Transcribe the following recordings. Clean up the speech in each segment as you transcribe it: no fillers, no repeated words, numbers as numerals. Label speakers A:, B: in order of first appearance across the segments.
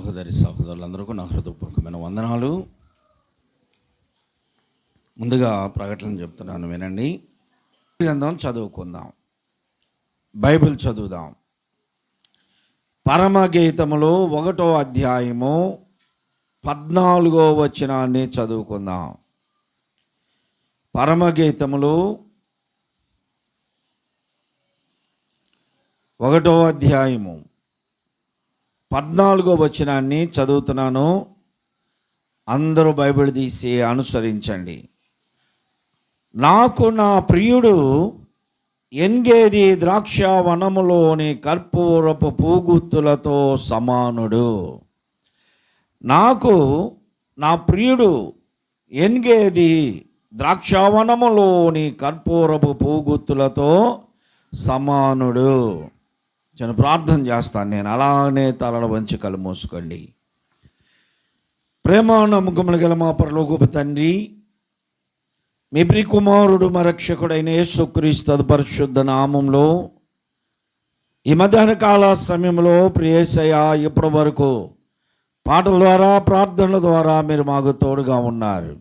A: సహోదరి సహోదరులందరికీ నా హృదయపూర్వకమైన వందనాలు. ముందుగా ప్రకటన చెప్తున్నాను, వినండి. గ్రంథం చదువుకుందాం, బైబిల్ చదువుదాం. పరమగీతములో 1వ అధ్యాయము 14వ వచనాన్ని చదువుకుందాం. పరమగీతములు 1వ అధ్యాయము 14వ వచనాన్ని చదువుతున్నాను. అందరూ బైబిల్ తీసి అనుసరించండి. నాకు నా ప్రియుడు ఎంగేది ద్రాక్ష వనములోని కర్పూరపు పూగుత్తులతో సమానుడు. నాకు నా ప్రియుడు ఎంగేది ద్రాక్షవనములోని కర్పూరపు పూగుత్తులతో సమానుడు. నేను ప్రార్థన చేస్తాను. నేను అలానే తలల వంచి కళ్ళు మూసుకోండి. ప్రేమ నమ్మకములు గల మా పరలోకపు తండ్రి, మీ ప్రియకుమారుడు మా రక్షకుడైన యేసుక్రీస్తు పరిశుద్ధ నామంలో ఈ మధ్యాహ్న కాల సమయంలో ప్రియసయ్య ఇప్పటి వరకు పాటల ద్వారా ప్రార్థనల ద్వారా మీరు మాకు తోడుగా ఉన్నారు.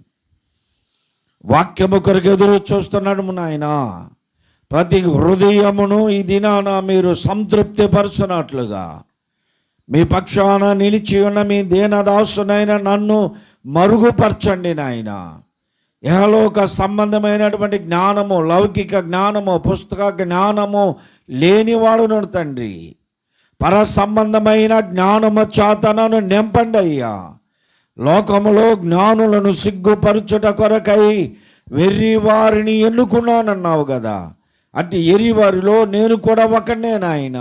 A: వాక్యము కొరకు ఎదురు చూస్తున్నాడు నాయన. ప్రతి హృదయమును ఈ దినాన మీరు సంతృప్తి పరచునట్లుగా మీ పక్షాన నిలిచి ఉన్న మీ దీనదాసునైన నన్ను మరుగుపరచండి నాయన. యహలోక సంబంధమైనటువంటి జ్ఞానము, లౌకిక జ్ఞానము, పుస్తక జ్ఞానము లేనివాడును తండ్రి, పర సంబంధమైన జ్ఞానము చేతనను నింపండి అయ్యా. లోకములో జ్ఞానులను సిగ్గుపరచుట కొరకై వెర్రివారిని ఎన్నుకున్నానన్నావు కదా. అట్టి ఎరివారిలో నేను కూడా ఒకనే నాయన.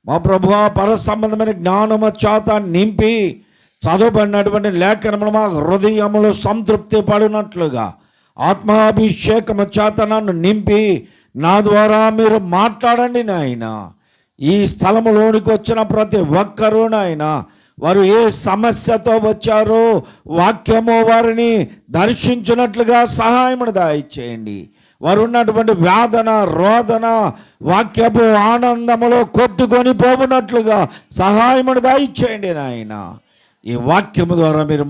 A: మా ప్రభువా, పర సంబంధమైన జ్ఞానము చేత నింపి చదవబడినటువంటి లేఖనములు మా హృదయములు సంతృప్తి పడినట్లుగా ఆత్మాభిషేకము చేత నన్ను నింపి నా ద్వారా మీరు మాట్లాడండి నాయన. ఈ స్థలములోనికి వచ్చిన ప్రతి ఒక్కరూ నాయన, వారు ఏ సమస్యతో వచ్చారో వాక్యము వారిని దర్శించినట్లుగా సహాయమును దయచేయండి. వారు ఉన్నటువంటి వేదన, రోదన వాక్యపు ఆనందములో కొట్టుకొని పోవునట్లుగా సహాయమును దయచేయండి నాయన. ఈ వాక్యము ద్వారా మీరు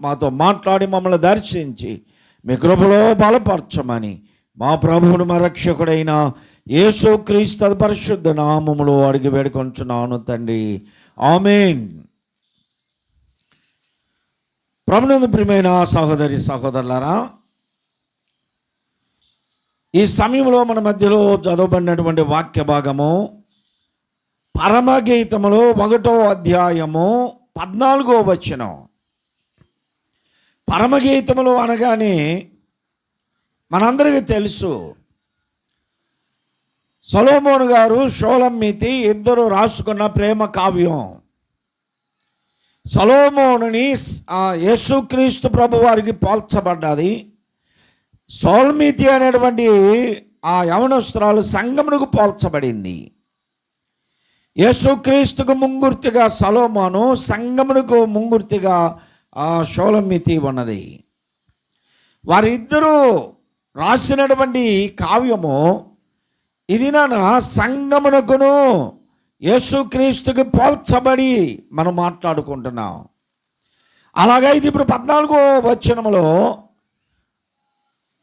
A: మాతో మాట్లాడి మమ్మల్ని దర్శించి మీ కృపలో బలపరచమని మా ప్రభువును మా రక్షకుడైన యేసుక్రీస్తు పరిశుద్ధ నామములో అడిగి వేడుకొంచున్నాను తండ్రి, ఆమేన్. ప్రభునందు ప్రియమైన సహోదరి సహోదరులారా, ఈ సమయంలో మన మధ్యలో చదవబడినటువంటి వాక్య భాగము పరమగీతములో 1వ అధ్యాయము 14వ వచనం. పరమగీతములు అనగానే మనందరికీ తెలుసు, సొలొమోను గారు, షోలమ్మీతి ఇద్దరు రాసుకున్న ప్రేమ కావ్యం. సొలొమోనుని యేసుక్రీస్తు ప్రభు వారికి పోల్చబడ్డది. షోలమ్మీతి అనేటువంటి ఆ యవనస్తురాలు సంగమునకు పోల్చబడింది. యేసుక్రీస్తుకు ముంగుర్తిగా సొలొమోను, సంగమునకు ముంగుర్తిగా షోలమ్మీతి ఉన్నది. వారిద్దరూ రాసినటువంటి కావ్యము ఇది సంగమునకును యేసుక్రీస్తుకి పోల్చబడి మనం మాట్లాడుకుంటున్నాం. అలాగైతే ఇప్పుడు 14వ వచనములో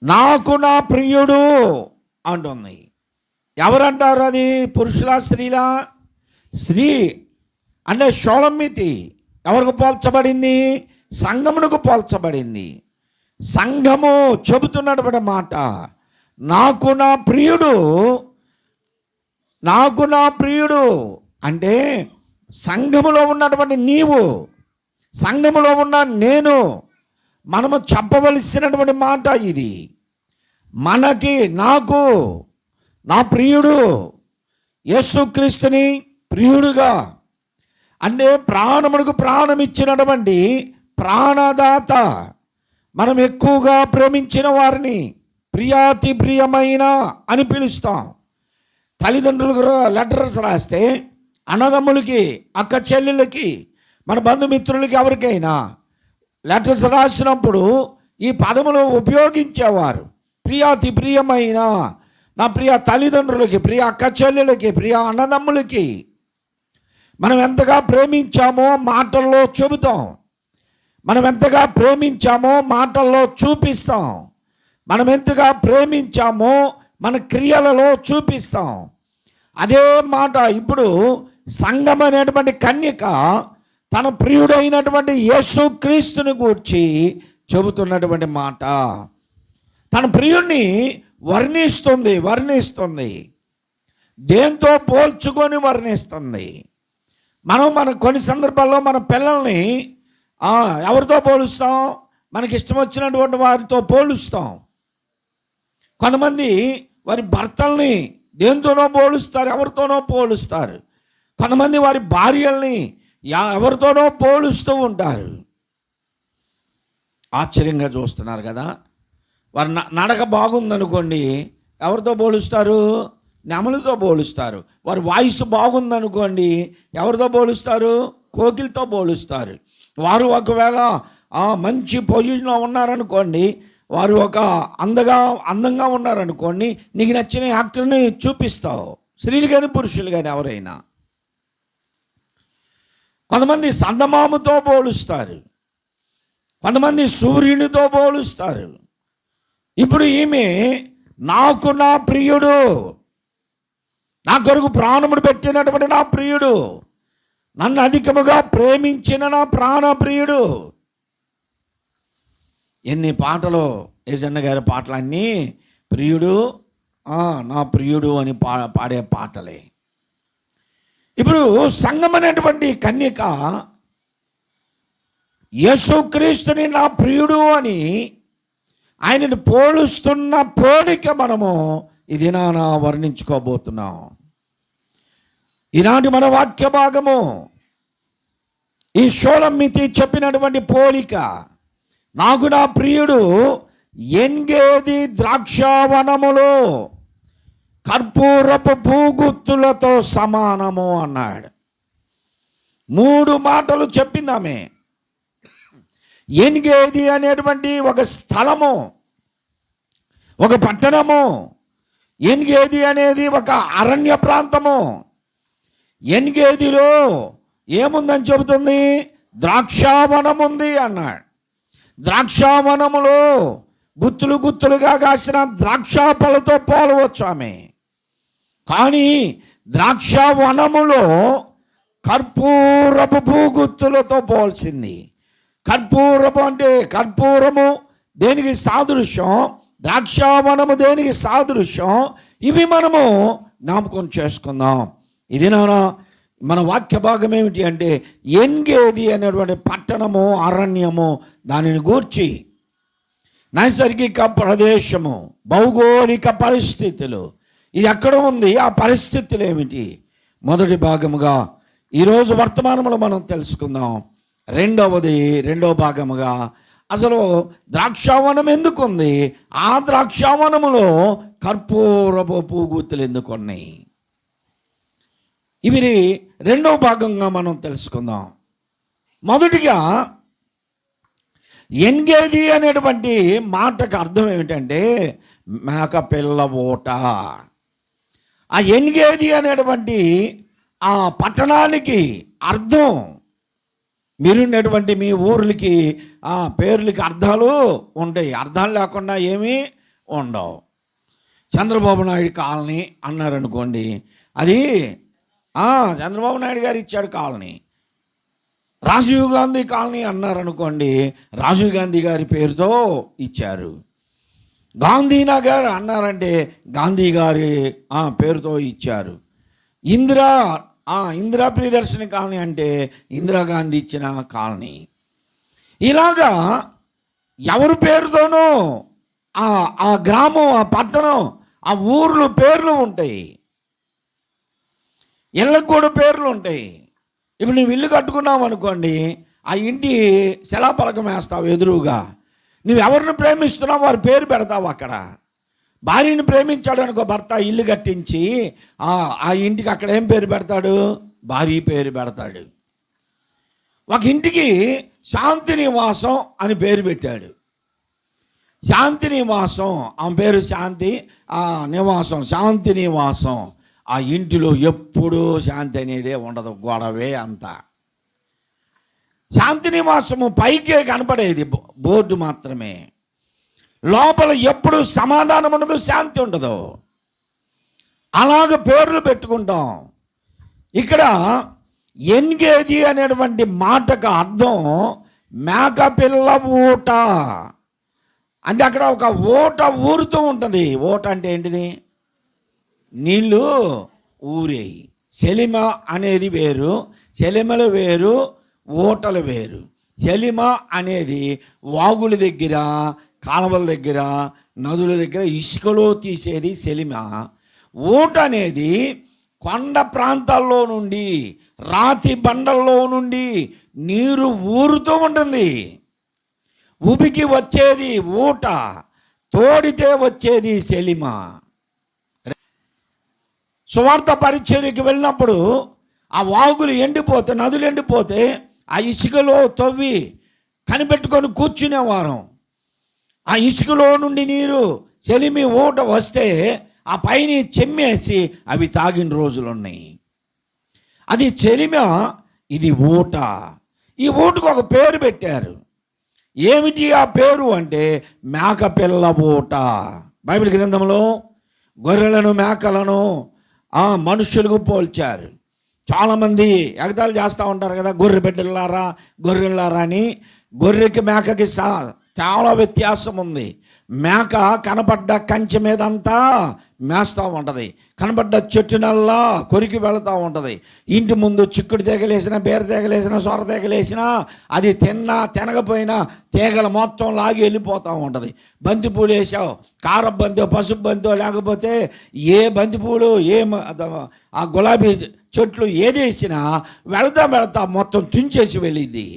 A: నాకు నా ప్రియుడు అంటుంది. ఎవరంటారు? అది పురుషులా స్త్రీలా? స్త్రీ అంటే షోలమ్మీతి ఎవరికి పోల్చబడింది? సంఘమునకు పోల్చబడింది. సంఘము చెబుతున్నటువంటి మాట, నాకు నా ప్రియుడు, నాకు నా ప్రియుడు అంటే సంఘములో ఉన్నటువంటి నీవు, సంఘములో ఉన్న నేను, మనము చెప్పవలసినటువంటి మాట ఇది. మనకి, నాకు నా ప్రియుడు యేసుక్రీస్తుని ప్రియుడుగా అంటే ప్రాణమునకు ప్రాణం ఇచ్చినటువంటి ప్రాణదాత, మనం ఎక్కువగా ప్రేమించిన వారిని ప్రియాతి ప్రియమైన అని పిలుస్తాం. తల్లిదండ్రులకు లెటర్స్ రాస్తే అన్నదమ్ములకి, అక్క చెల్లెళ్ళకి, మన బంధుమిత్రులకి ఎవరికైనా లెటర్స్ రాసినప్పుడు ఈ పదములు ఉపయోగించేవారు. ప్రియాతి ప్రియమైన, నా ప్రియ తల్లిదండ్రులకి, ప్రియ అక్క చెల్లెలకి, ప్రియ అన్నదమ్ములకి. మనం ఎంతగా ప్రేమించామో మాటల్లో చెబుతాం, మనం ఎంతగా ప్రేమించామో మాటల్లో చూపిస్తాం, మనం ఎంతగా ప్రేమించామో మన క్రియలలో చూపిస్తాం. అదే మాట ఇప్పుడు సంఘం అనేటువంటి కన్యక తన ప్రియుడైనటువంటి యేసుక్రీస్తుని గూర్చి చెబుతున్నటువంటి మాట. తన ప్రియుణ్ణి వర్ణిస్తుంది. దేంతో పోల్చుకొని వర్ణిస్తుంది. మన కొన్ని సందర్భాల్లో మన పిల్లల్ని ఎవరితో పోలుస్తాం? మనకి ఇష్టం వచ్చినటువంటి వారితో పోలుస్తాం. కొంతమంది వారి భర్తల్ని దేంతోనో పోలుస్తారు, ఎవరితోనో పోలుస్తారు. కొంతమంది వారి భార్యల్ని ఎవరితోనో పోలుస్తూ ఉంటారు. ఆశ్చర్యంగా చూస్తున్నారు కదా. వారి నడక బాగుందనుకోండి, ఎవరితో పోలుస్తారు? నెమలితో పోలుస్తారు. వారి వాయిస్ బాగుందనుకోండి, ఎవరితో పోలుస్తారు? కోకిలతో పోలుస్తారు. వారు ఒకవేళ మంచి పొజిషన్లో ఉన్నారనుకోండి, వారు ఒక అందంగా ఉన్నారనుకోండి, నీకు నచ్చిన యాక్టర్ని చూపిస్తావు, స్త్రీలు కానీ పురుషులు కానీ ఎవరైనా. కొంతమంది సందమామతో పోలుస్తారు, కొంతమంది సూర్యునితో పోలుస్తారు. ఇప్పుడు ఈమె నాకు నా ప్రియుడు, నా కొరకు ప్రాణముడు పెట్టినటువంటి నా ప్రియుడు, నన్ను అధికముగా ప్రేమించిన నా ప్రాణ ప్రియుడు. ఎన్ని పాటలు ఏజన్న గారి పాటలన్నీ ప్రియుడు, నా ప్రియుడు అని పాడే పాటలే. ఇప్పుడు సంఘం అనేటువంటి కన్యక యేసుక్రీస్తుని నా ప్రియుడు అని ఆయనను పోలుస్తున్న పోలిక మనము ఇది నానా వర్ణించుకోబోతున్నాం. ఈనాటి మన వాక్య భాగము ఈ షోలమ్మితి చెప్పినటువంటి పోలిక. నాకు నా ప్రియుడు ఎంగేది ద్రాక్షావనములో కర్పూరపు పూగుత్తులతో సమానము అన్నాడు. 3 మాటలు చెప్పింది ఆమె. ఎంగేది అనేటువంటి ఒక స్థలము, ఒక పట్టణము. ఎంగేది అనేది ఒక అరణ్య ప్రాంతము. ఎంగేదిలో ఏముందని చెబుతుంది? ద్రాక్షావనం ఉంది అన్నాడు. ద్రాక్షావనములో గుత్తులు గుత్తులుగా కాసిన ద్రాక్షాపలతో పోలవచ్చు ఆమె. కానీ ద్రాక్షావనములో కర్పూరపు భూగుత్తులతో పోల్చింది. కర్పూరపు అంటే కర్పూరము దేనికి సాదృశ్యం, ద్రాక్షావనము దేనికి సాదృశ్యం, ఇవి మనము జ్ఞాపకం చేసుకుందాం. ఇది మన వాక్య భాగం ఏమిటి అంటే ఎంగేది అనేటువంటి పట్టణము, అరణ్యము, దానిని గూర్చి నైసర్గిక ప్రదేశము, భౌగోళిక పరిస్థితులు, ఇది ఎక్కడ ఉంది, ఆ పరిస్థితులు ఏమిటి? మొదటి భాగముగా ఈరోజు వర్తమానంలో మనం తెలుసుకుందాం. రెండవ భాగముగా అసలు ద్రాక్షావనం ఎందుకు ఉంది, ఆ ద్రాక్షావనములో కర్పూరపు పూగుత్తులు ఎందుకు ఉన్నాయి, ఇవి రెండవ భాగంగా మనం తెలుసుకుందాం. మొదటిగా ఎంగేది అనేటువంటి మాటకు అర్థం ఏమిటంటే మేకపిల్ల ఊట. ఆ ఎంగేది అనేటువంటి ఆ పట్టణానికి అర్థం, మీరున్నటువంటి మీ ఊర్లకి పేర్లకి అర్థాలు ఉంటాయి, అర్థాలు లేకుండా ఏమీ ఉండవు. చంద్రబాబు నాయుడు కాలనీ అన్నారనుకోండి, అది చంద్రబాబు నాయుడు గారు ఇచ్చాడు కాలనీ. రాజీవ్ గాంధీ కాలనీ అన్నారనుకోండి, రాజీవ్ గాంధీ గారి పేరుతో ఇచ్చారు. గాంధీనగర్ అన్నారంటే గాంధీ గారి పేరుతో ఇచ్చారు. ఇందిరా ప్రియదర్శిని కాలనీ అంటే ఇందిరాగాంధీ ఇచ్చిన కాలనీ. ఇలాగా ఎవరి పేరుతోనూ ఆ గ్రామం, ఆ పట్టణం, ఆ ఊర్లు పేర్లు ఉంటాయి, ఇళ్ళకు కూడా పేర్లు ఉంటాయి. ఇప్పుడు నువ్వు ఇల్లు కట్టుకున్నావు అనుకోండి, ఆ ఇంటి శిలాపలకం వేస్తావు ఎదురుగా. నువ్వు ఎవరిని ప్రేమిస్తున్నావు వారి పేరు పెడతావు అక్కడ. భార్యని ప్రేమించాడు అనుకో భర్త, ఇల్లు కట్టించి ఆ ఇంటికి అక్కడ ఏం పేరు పెడతాడు? భార్య పేరు పెడతాడు. ఒక ఇంటికి శాంతి నివాసం అని పేరు పెట్టాడు. శాంతి నివాసం, ఆమె పేరు శాంతి నివాసం, శాంతి నివాసం. ఆ ఇంటిలో ఎప్పుడూ శాంతి అనేదే ఉండదు, గొడవే అంతా. శాంతి నివాసము పైకే కనపడేది బోర్డు మాత్రమే, లోపల ఎప్పుడు సమాధానం ఉండదు, శాంతి ఉండదు. అలాగ పేర్లు పెట్టుకుంటాం. ఇక్కడ ఎన్గేది అనేటువంటి మాటకు అర్థం మేకపిల్ల ఊట. అంటే అక్కడ ఒక ఊట ఊరుతూ ఉంటుంది. ఊట అంటే ఏంటిది? నీళ్ళు ఊరేయి. సెలిమ అనేది వేరు, సెలిమలు వేరు, ఊటలు వేరు. సెలిమ అనేది వాగుల దగ్గర, కాలువల దగ్గర, నదుల దగ్గర ఇసుకలో తీసేది సెలిమ. ఊట అనేది కొండ ప్రాంతాల్లో నుండి, రాతి బండల్లో నుండి నీరు ఊరుతూ ఉంటుంది. ఉబికి వచ్చేది ఊట, తోడితే వచ్చేది సెలిమ. సువార్త పరిచర్యకి వెళ్ళినప్పుడు ఆ వాగులు ఎండిపోతే, నదులు ఎండిపోతే ఆ ఇసుకలో తవ్వి కనిపెట్టుకొని కూర్చునేవారం. ఆ ఇసుకలో నుండి నీరు సెలిమి ఊట వస్తే ఆ పైన చెమ్మేసి అవి తాగిన రోజులు ఉన్నాయి. అది చెలిమ, ఇది ఊట. ఈ ఊటకు ఒక పేరు పెట్టారు. ఏమిటి ఆ పేరు అంటే మేకపిల్ల ఊట. బైబిల్ గ్రంథంలో గొర్రెలను మేకలను మనుషులకు పోల్చారు. చాలామంది ఎగతాళి చేస్తూ ఉంటారు కదా, గొర్రె బిడ్డలారా గొర్రెలారా అని. గొర్రెకి మేకకి చాలా వ్యత్యాసం ఉంది. మేక కనపడ్డ కంచె మీదంతా మేస్తూ ఉంటుంది, కనపడ్డ చెట్టునల్లా కొరికి వెళుతూ ఉంటుంది. ఇంటి ముందు చిక్కుడు తీగలేసినా, బీర తీగలేసినా, సొర తీగలేసినా అది తినకపోయినా తీగలు మొత్తం లాగి వెళ్ళిపోతూ ఉంటుంది. బంతిపూలు వేసావు, కారపు బంతో పసుపు బంతో లేకపోతే ఏ బంతిపూలు ఆ గులాబీ చెట్లు ఏది వేసినా వెళతా మొత్తం తుంచేసి వెళ్ళిద్ది.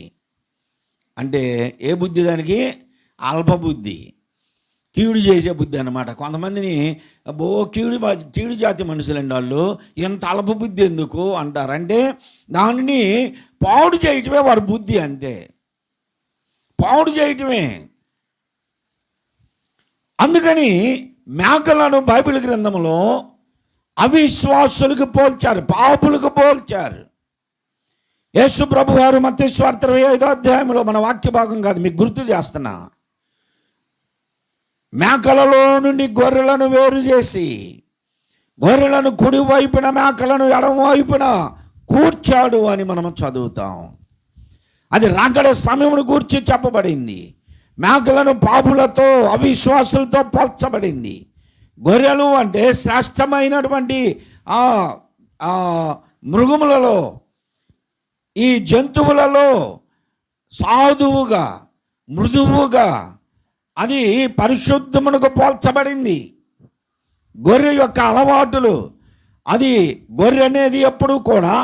A: అంటే ఏ బుద్ధి దానికి? అల్పబుద్ధి, కీడు చేసే బుద్ధి అన్నమాట. కొంతమందిని కీడు జాతి మనుషులండి వాళ్ళు. ఎంత అల్పబుద్ధి ఎందుకు అంటారంటే దానిని పాడు చేయటమే వారి బుద్ధి, అంతే, పాడు చేయటమే. అందుకని మేకలను బైబిల్ గ్రంథంలో అవిశ్వాసులకు పోల్చారు, పాపులకు పోల్చారు. యేసు ప్రభు వారు మత్తయి సువార్త 25వ అధ్యాయంలో, మన వాక్య భాగం కాదు మీకు గుర్తు చేస్తున్నా, మేకలలో నుండి గొర్రెలను వేరు చేసి గొర్రెలను కుడి వైపున మేకలను ఎడమ వైపున కూర్చాడు అని మనం చదువుతాం. అది రాకడ సమయమును గూర్చి చెప్పబడింది. మేకలను పాపులతో అవిశ్వాసులతో పోల్చబడింది. గొర్రెలు అంటే శ్రేష్టమైనటువంటి మృగములలో, ఈ జంతువులలో సాధువుగా, మృదువుగా, అది పరిశుద్ధమునకు పోల్చబడింది. గొర్రె యొక్క అలవాటులు, అది గొర్రె అనేది ఎప్పుడు కూడా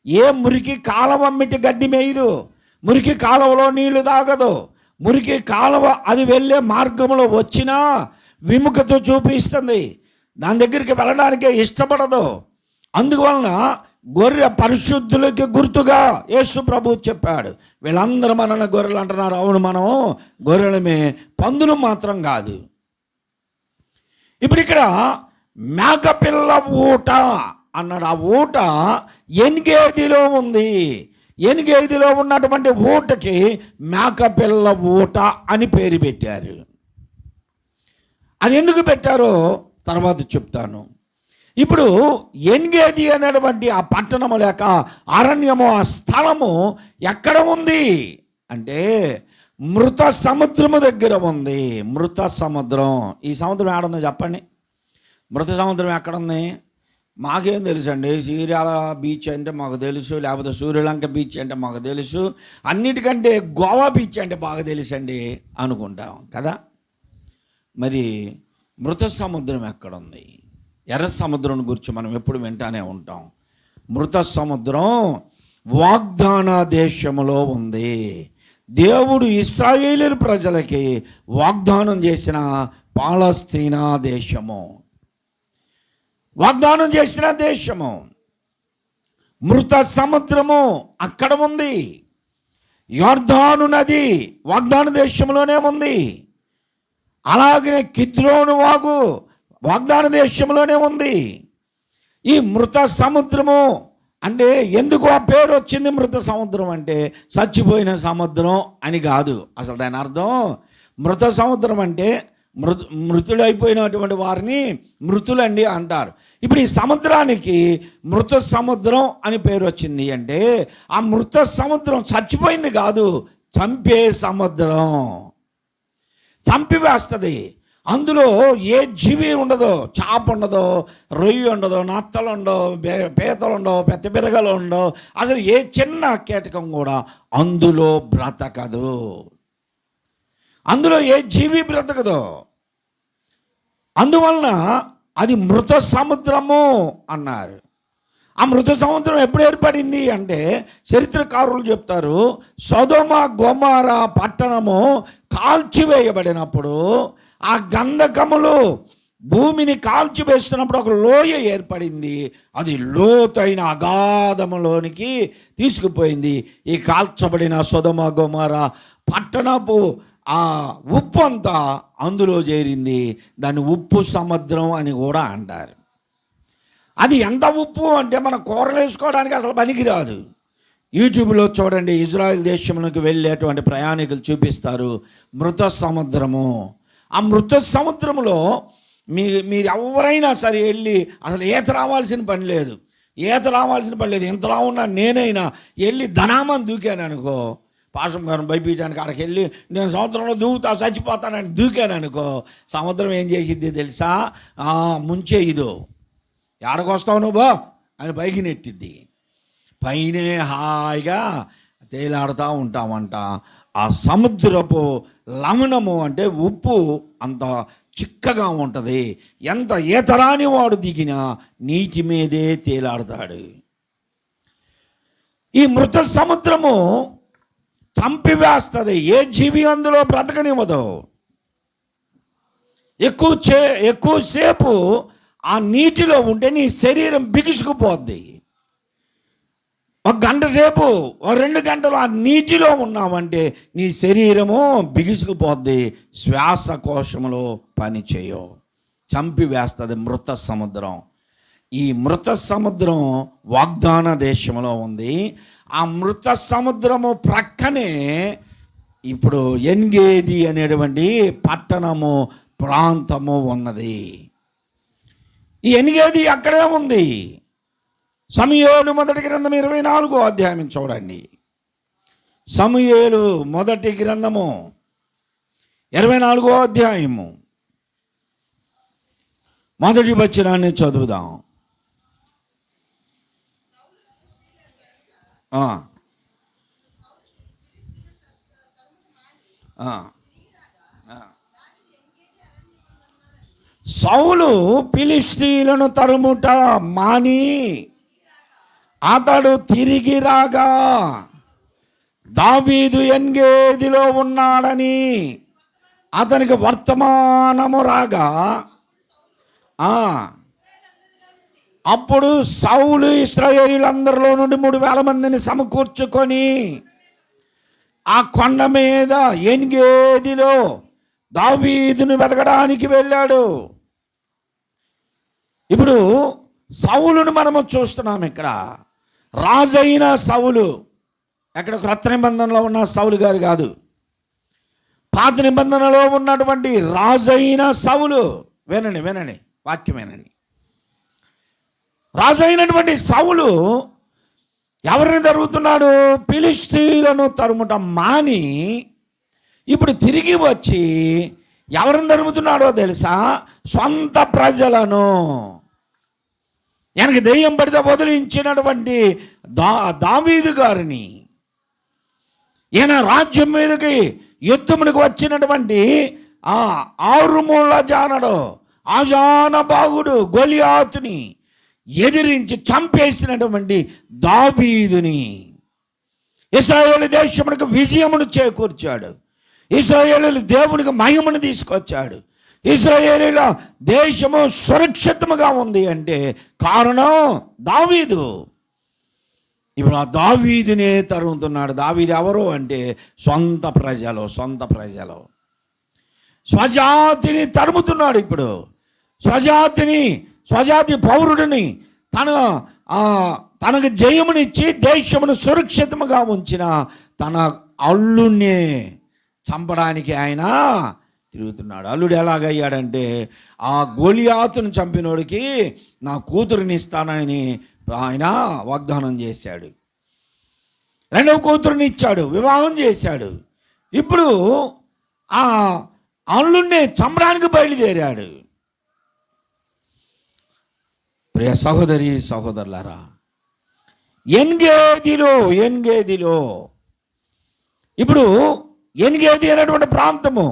A: ఏ మురికి కాలవమ్మిటి గడ్డి మేయదు, మురికి కాలువలో నీళ్లు తాగదు, మురికి కాలువ అది వెళ్ళే మార్గంలో వచ్చినా విముఖత చూపిస్తుంది, దాని దగ్గరికి వెళ్ళడానికే ఇష్టపడదు. అందువలన గొర్రె పరిశుద్ధులకి గుర్తుగా యేసు ప్రభు చెప్పాడు. వీళ్ళందరూ మనల్ని గొర్రెలు అంటున్నారు. అవును, మనం గొర్రెలమే, పందులు మాత్రం కాదు. ఇప్పుడు ఇక్కడ మేకపిల్ల ఊట అన్నాడు. ఆ ఊట ఎన్గేదిలో ఉంది. ఎన్గేదిలో ఉన్నటువంటి ఊటకి మేకపిల్ల ఊట అని పేరు పెట్టారు. అది ఎందుకు పెట్టారో తర్వాత చెప్తాను. ఇప్పుడు ఎన్గేది అనేటువంటి ఆ పట్టణము లేక అరణ్యము, ఆ స్థలము ఎక్కడ ఉంది అంటే మృత సముద్రము దగ్గర ఉంది. మృత సముద్రం. ఈ సముద్రం ఎక్కడుందో చెప్పండి. మృత సముద్రం ఎక్కడుంది? మాకేం తెలుసు అండి. చీరాల బీచ్ అంటే మాకు తెలుసు, లేకపోతే సూర్యలంక బీచ్ అంటే మాకు తెలుసు, అన్నిటికంటే గోవా బీచ్ అంటే బాగా తెలుసు అండి అనుకుంటాం కదా. మరి మృత సముద్రం ఎక్కడుంది? ఎర్ర సముద్రం గురించి మనం ఎప్పుడు వింటానే ఉంటాం. మృత సముద్రం వాగ్దాన దేశంలో ఉంది. దేవుడు ఇశ్రాయేలు ప్రజలకి వాగ్దానం చేసిన పాలస్తీనా దేశము, వాగ్దానం చేసిన దేశము మృత సముద్రము అక్కడ ఉంది. యొర్దాను నది వాగ్దాన దేశంలోనే ఉంది. అలాగనే కిద్రోను వాగు వాగ్దాన దేశంలోనే ఉంది. ఈ మృత సముద్రము అంటే ఎందుకు ఆ పేరు వచ్చింది? మృత సముద్రం అంటే చచ్చిపోయిన సముద్రం అని కాదు. అసలు దాని అర్థం మృత సముద్రం అంటే మృతులైపోయినటువంటి వారిని మృతులండి అంటారు. ఇప్పుడు ఈ సముద్రానికి మృత సముద్రం అని పేరు వచ్చింది అంటే ఆ మృత సముద్రం చచ్చిపోయింది కాదు, చంపే సముద్రం, చంపివేస్తుంది. అందులో ఏ జీవి ఉండదో, చాప ఉండదో, రొయ్యి ఉండదో, నత్తలు ఉండవు, పీతలు ఉండవు, పెద్ద బిరగలు ఉండవు, అసలు ఏ చిన్న కీటకం కూడా అందులో బ్రతకదు. అందులో ఏ జీవి బ్రతకదు. అందువలన అది మృత సముద్రము అన్నారు. ఆ మృత సముద్రం ఎప్పుడు ఏర్పడింది అంటే చరిత్రకారులు చెప్తారు, సొదొమ గొమొర పట్టణము కాల్చివేయబడినప్పుడు ఆ గంధకములు భూమిని కాల్చివేస్తున్నప్పుడు ఒక లోయ ఏర్పడింది. అది లోతైన అగాధములోనికి తీసుకుపోయింది. ఈ కాల్చబడిన సొదొమ గొమొర పట్టణపు ఆ ఉప్పు అంతా అందులో చేరింది. దాన్ని ఉప్పు సముద్రం అని కూడా అంటారు. అది ఎంత ఉప్పు అంటే మన కూరలు వేసుకోవడానికి అసలు పనికిరాదు. యూట్యూబ్లో చూడండి, ఇజ్రాయెల్ దేశంలోకి వెళ్ళేటువంటి ప్రయాణికులు చూపిస్తారు మృత సముద్రము. ఆ మృత సముద్రంలో మీరు ఎవరైనా సరే వెళ్ళి అసలు ఈత రావాల్సిన పని లేదు, ఇంతలా ఉన్నా నేనైనా వెళ్ళి ధనామని దూకాను అనుకో, పాశం గారిని భయపీయడానికి అక్కడికి వెళ్ళి నేను సముద్రంలో దూకుతా చచ్చిపోతానని దూకాను అనుకో, సముద్రం ఏం చేసిద్ది తెలుసా? ముంచేయిదో, ఎడకొస్తావు నువ్వు అని పైకి నెట్టిద్ది. పైనే హాయిగా తేలాడుతూ ఉంటామంట. ఆ సముద్రపు లవణము అంటే ఉప్పు అంత చిక్కగా ఉంటుంది. ఎంత ఈతరాని వాడు దిగినా నీటి మీదే తేలాడుతాడు. ఈ మృత సముద్రము చంపివేస్తుంది, ఏ జీవి అందులో బ్రతకనివ్వదు. ఎక్కువసేపు ఆ నీటిలో ఉంటే నీ శరీరం బిగుసుకుపోద్ది. ఒక గంట సేపు, 2 గంటలు ఆ నీటిలో ఉన్నామంటే నీ శరీరము బిగుసుకుపోద్ది, శ్వాసకోశంలో పని చేయవు, చంపివేస్తుంది మృత సముద్రం. ఈ మృత సముద్రం వాగ్దాన దేశంలో ఉంది. ఆ మృత సముద్రము ప్రక్కనే ఇప్పుడు ఎన్గేది అనేటువంటి పట్టణము ప్రాంతము ఉన్నది. ఈ ఎన్గేది అక్కడే ఉంది. సమూయేలు మొదటి గ్రంథం 24వ అధ్యాయం చూడండి. సమూయేలు మొదటి గ్రంథము 24వ అధ్యాయము మొదటి వచనాన్ని చదువుదాం. సౌలు ఫిలిష్తీయులను తరుముట మాని అతడు తిరిగి రాగా దావీదు ఎన్గేదిలో ఉన్నాడని అతనికి వర్తమానము రాగా అప్పుడు సౌలు ఇశ్రాయేలీయులందరిలో నుండి 3000 మందిని సమకూర్చుకొని ఆ కొండ మీద ఎన్గేదిలో దావీదును వెతకడానికి వెళ్ళాడు. ఇప్పుడు సౌలును మనము చూస్తున్నాం. ఇక్కడ రాజైన సౌలు, ఎక్కడ క్రొత్త నిబంధనలో ఉన్న సౌలు గారు కాదు, పాత నిబంధనలో ఉన్నటువంటి రాజైన సౌలు. వినండి వాక్యం వినండి. రాజైనటువంటి సౌలు ఎవరిని తరుగుతున్నాడు? ఫిలిష్తీయులను తరుముట మాని ఇప్పుడు తిరిగి వచ్చి ఎవరిని తరుముతున్నాడో తెలుసా? సొంత ప్రజలను. ఆయనకి దెయ్యం పడితే వదిలించినటువంటి దావీదు గారిని, ఈయన రాజ్యం మీదకి యుద్ధమునికి వచ్చినటువంటి 6 మూల జానడు ఆజానబాగుడు గొలియాతుని ఎదిరించి చంపేసినటువంటి దావీదుని ఇశ్రాయేలు దేశమునికి విజయమును చేకూర్చాడు. ఇశ్రాయేలు దేవునికి మహిమను తీసుకొచ్చాడు. ఇశ్రాయేలీల దేశము సురక్షితముగా ఉంది అంటే కారణం దావీదు. ఇప్పుడు ఆ దావీదునే తరుగుతున్నాడు. దావీదు ఎవరు అంటే సొంత ప్రజలు స్వజాతిని తరుముతున్నాడు. ఇప్పుడు స్వజాతి పౌరుడిని తనకు జయమునిచ్చి దేశమును సురక్షితముగా ఉంచిన తన అల్లుడిని చంపడానికి ఆయన తిరుగుతున్నాడు. అల్లుడు ఎలాగయ్యాడంటే, ఆ గోలియాతును చంపినోడికి నా కూతురుని ఇస్తానని ఆయన వాగ్దానం చేశాడు. రెండవ కూతురుని ఇచ్చాడు, వివాహం చేశాడు. ఇప్పుడు ఆ అల్లుడిని చంపడానికి బయలుదేరాడు. ప్రియ సహోదరి సహోదరులారా, ఎన్గేదిలో ఇప్పుడు ఎన్గేది అనేటువంటి ప్రాంతము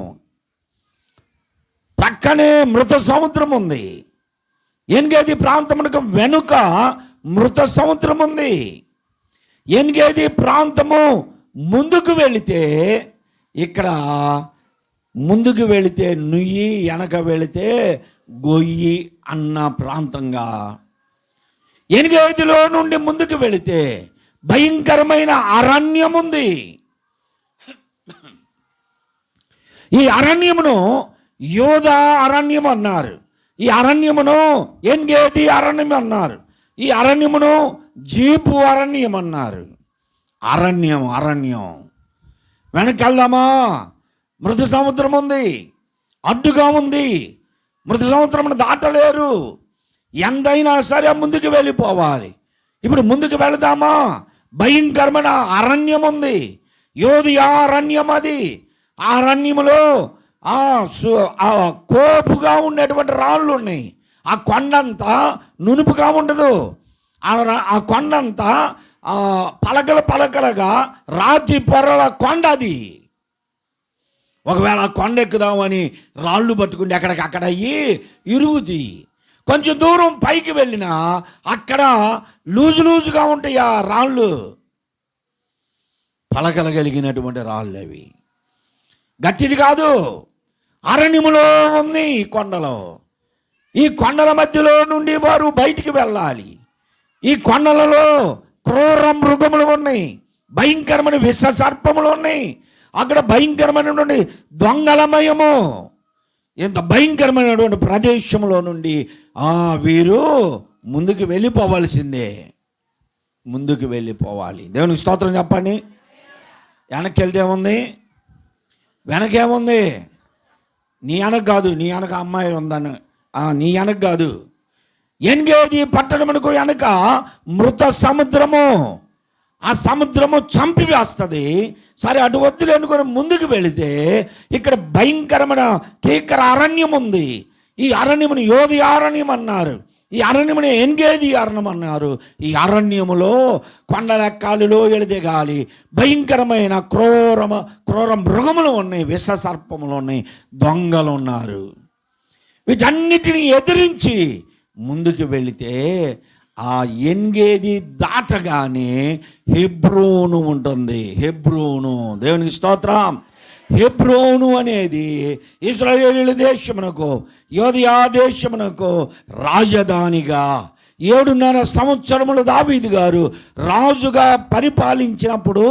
A: ప్రక్కనే మృత సముద్రం ఉంది. ఎన్గేది ప్రాంతమునకు వెనుక మృత సముద్రం ఉంది. ఎన్గేది ప్రాంతము ముందుకు వెళితే, ఇక్కడ ముందుకు వెళితే నుయ్యి, వెనక వెళితే గొయ్యి అన్న ప్రాంతంగా, ఎన్గేదిలో నుండి ముందుకు వెళితే భయంకరమైన అరణ్యం ఉంది. ఈ అరణ్యమును యోధా అరణ్యం అన్నారు. ఈ అరణ్యమును ఎన్గేది అరణ్యం అన్నారు. ఈ అరణ్యమును జీపు అరణ్యం అన్నారు. అరణ్యం వెనకెళ్దామా? మృత సముద్రం ఉంది, అడ్డుగా ఉంది. మృత సముద్రమును దాటలేరు. ఎంతైనా సరే ముందుకు వెళ్ళిపోవాలి. ఇప్పుడు ముందుకు వెళదామా? భయంకరమైన అరణ్యం ఉంది, యోధియా అరణ్యం. అది ఆ అరణ్యములో కోపుగా ఉండేటువంటి రాళ్ళు ఉన్నాయి. ఆ కొండంతా నునుపుగా ఉండదు. ఆ కొండంతా పలకలుగా రాతి పొరల కొండ అది. ఒకవేళ ఆ కొండ ఎక్కుదామని రాళ్ళు పట్టుకుంటే అక్కడికక్కడ అయ్యి ఇరుగుతాయి. కొంచెం దూరం పైకి వెళ్ళినా అక్కడ లూజుగా ఉంటాయి ఆ రాళ్ళు, పలకలు కలిగినటువంటి రాళ్ళు. అవి గట్టిది కాదు. అరణ్యములో ఉంది ఈ కొండలో. ఈ కొండల మధ్యలో నుండి వారు బయటికి వెళ్ళాలి. ఈ కొండలలో క్రూర మృగములు ఉన్నాయి, భయంకరమైన విష సర్పములు ఉన్నాయి. అక్కడ భయంకరమైనటువంటి దొంగలమయము. ఇంత భయంకరమైనటువంటి ప్రదేశంలో నుండి వీరు ముందుకు వెళ్ళిపోవాల్సిందే. ముందుకు వెళ్ళిపోవాలి. దేవునికి స్తోత్రం చెప్పండి. వెనక్కి వెళ్తే ఏముంది? వెనకేముంది? నీ వెనక కాదు, నీ వెనక అమ్మాయి ఉందని, నీ వెనక కాదు. ఎన్గేది పట్టణమునకు వెనక మృత సముద్రము. ఆ సముద్రము చంపివేస్తుంది. సరే, అటు వద్దులు అనుకుని ముందుకు వెళితే ఇక్కడ భయంకరమైన కీకర అరణ్యం ఉంది. ఈ అరణ్యమును యోధి అరణ్యం అన్నారు. ఈ అరణ్యముని ఎన్గేది అరణ్యం అన్నారు. ఈ అరణ్యములో కొండలెక్కాలిలో ఎలిదిగాలి భయంకరమైన క్రూర మృగములు ఉన్నాయి, విష సర్పములు ఉన్నాయి, దొంగలు ఉన్నారు. వీటన్నిటిని ఎదిరించి ముందుకు వెళితే ఆ ఎన్గేది దాటగానే హెబ్రోను ఉంటుంది. హెబ్రోను, దేవునికి స్తోత్రం. హెబ్రోను అనేది ఇశ్రాయేలు దేశమునకు, యోధియా దేశమునకు రాజధానిగా 7.5 సంవత్సరములు దావీదు గారు రాజుగా పరిపాలించినప్పుడు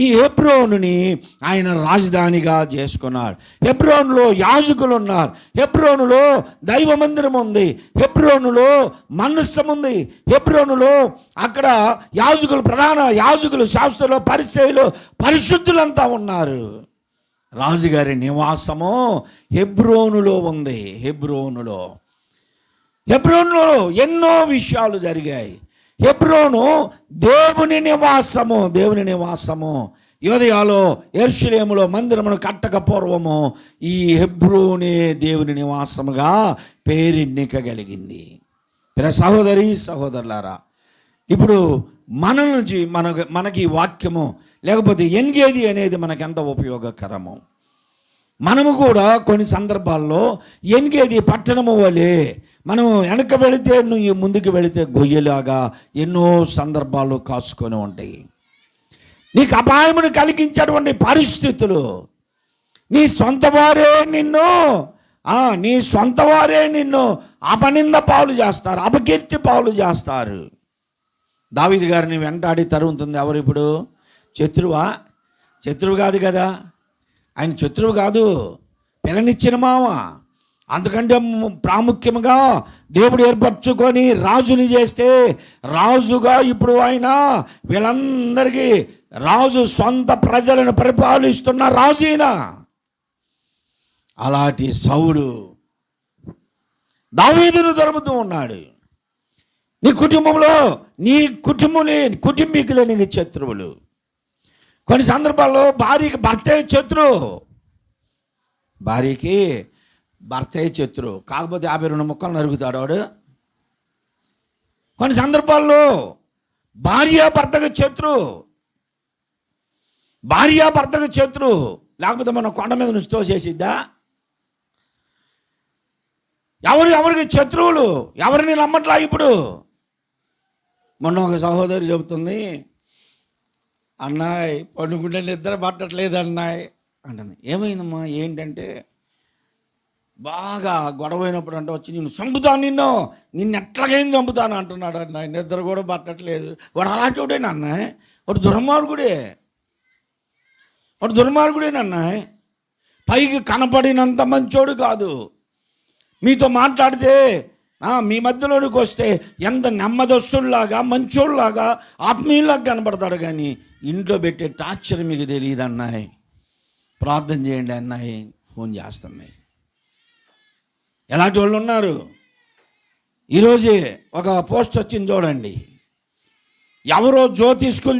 A: ఈ హెబ్రోనుని ఆయన రాజధానిగా చేసుకున్నాడు. హెబ్రోనులో యాజకులు ఉన్నారు, హెబ్రోనులో దైవ మందిరం ఉంది, హెబ్రోనులో మందసం ఉంది, హెబ్రోనులో అక్కడ యాజకులు, ప్రధాన యాజకులు, శాస్త్రులు, పరిసయ్యులు, పరిశుద్ధులంతా ఉన్నారు. రాజుగారి నివాసము హెబ్రోనులో ఉంది. హెబ్రోనులో ఎన్నో విషయాలు జరిగాయి. హెబ్రోను దేవుని నివాసము. యోదయాలో యెరూషలేములో మందిరమును కట్టక పూర్వము ఈ హెబ్రోనే దేవుని నివాసముగా పేరెన్నికగలిగింది. సహోదరి సహోదరులారా, ఇప్పుడు మనకి వాక్యము లేకపోతే ఎన్గేది అనేది మనకు ఎంత ఉపయోగకరము. మనము కూడా కొన్ని సందర్భాల్లో ఎన్గేది పట్టణము వలె మనం వెనక వెళితే, నువ్వు ముందుకు వెళితే గొయ్యలాగా ఎన్నో సందర్భాలు కాచుకొని ఉంటాయి. నీకు అపాయమును కలిగించేటువంటి పరిస్థితులు, నీ సొంత వారే నిన్ను అపనింద పాలు చేస్తారు, అపకీర్తి పాలు చేస్తారు. దావీదు గారిని వెంటాడి తరుగుతుంది ఎవరు? ఇప్పుడు శత్రువు కాదు కదా. ఆయన శత్రువు కాదు, పిల్లనిచ్చిన మామ. అంతకంటే ప్రాముఖ్యంగా దేవుడు ఏర్పరచుకొని రాజుని చేస్తే రాజుగా ఇప్పుడు ఆయన వీళ్ళందరికీ రాజు, సొంత ప్రజలను పరిపాలిస్తున్న రాజు ఈయన. అలాంటి సౌలు దావీదును తరుముతూ ఉన్నాడు. నీ కుటుంబంలో నీ కుటుంబీకులే నీకు శత్రువులు. కొన్ని సందర్భాల్లో భార్యకి భర్తే శత్రువు, భార్యకి భర్తే శత్రువు, కాకపోతే 52 ముక్కలు నరుగుతాడు వాడు. కొన్ని సందర్భాల్లో భార్య భర్తకు శత్రువు, లేకపోతే మనం కొండ మీద నుంచి తోసేసిద్దా? ఎవరికి శత్రువులు, ఎవరిని నమ్మట్లా ఇప్పుడు. మొన్న ఒక సహోదరి చెబుతుంది, అన్నాయ్ పండుకుంటే నిద్ర పట్టట్లేదు అన్నాయ్ అంటుంది. ఏమైందమ్మా? ఏంటంటే బాగా గొడవైనప్పుడు అంటే వచ్చి నేను చంపుతాను, నిన్ను ఎట్లాగైనా చంపుతాను అంటున్నాడు అన్నాయ్. నిద్ర కూడా పట్టట్లేదు. వాడు అలాంటి వాడేనా అన్నాయ్? వాడు దుర్మార్గుడేనన్నాయ్. పైకి కనపడినంత మంచోడు కాదు. మీతో మాట్లాడితే మీ మధ్యలోనికి వస్తే ఎంత నెమ్మదస్తుల్లాగా, మంచోళ్ళలాగా, ఆత్మీయులాగా కనపడతాడు, కానీ ఇంట్లో పెట్టే టార్చర్ మీకు తెలియదు అన్నాయ్. ప్రార్థన చేయండి అన్నాయ్. ఫోన్ చేస్తున్నాయి. ఎలాంటి వాళ్ళు ఉన్నారు? ఈరోజే ఒక పోస్ట్ వచ్చింది చూడండి. ఎవరో జ్యోతిష్కులు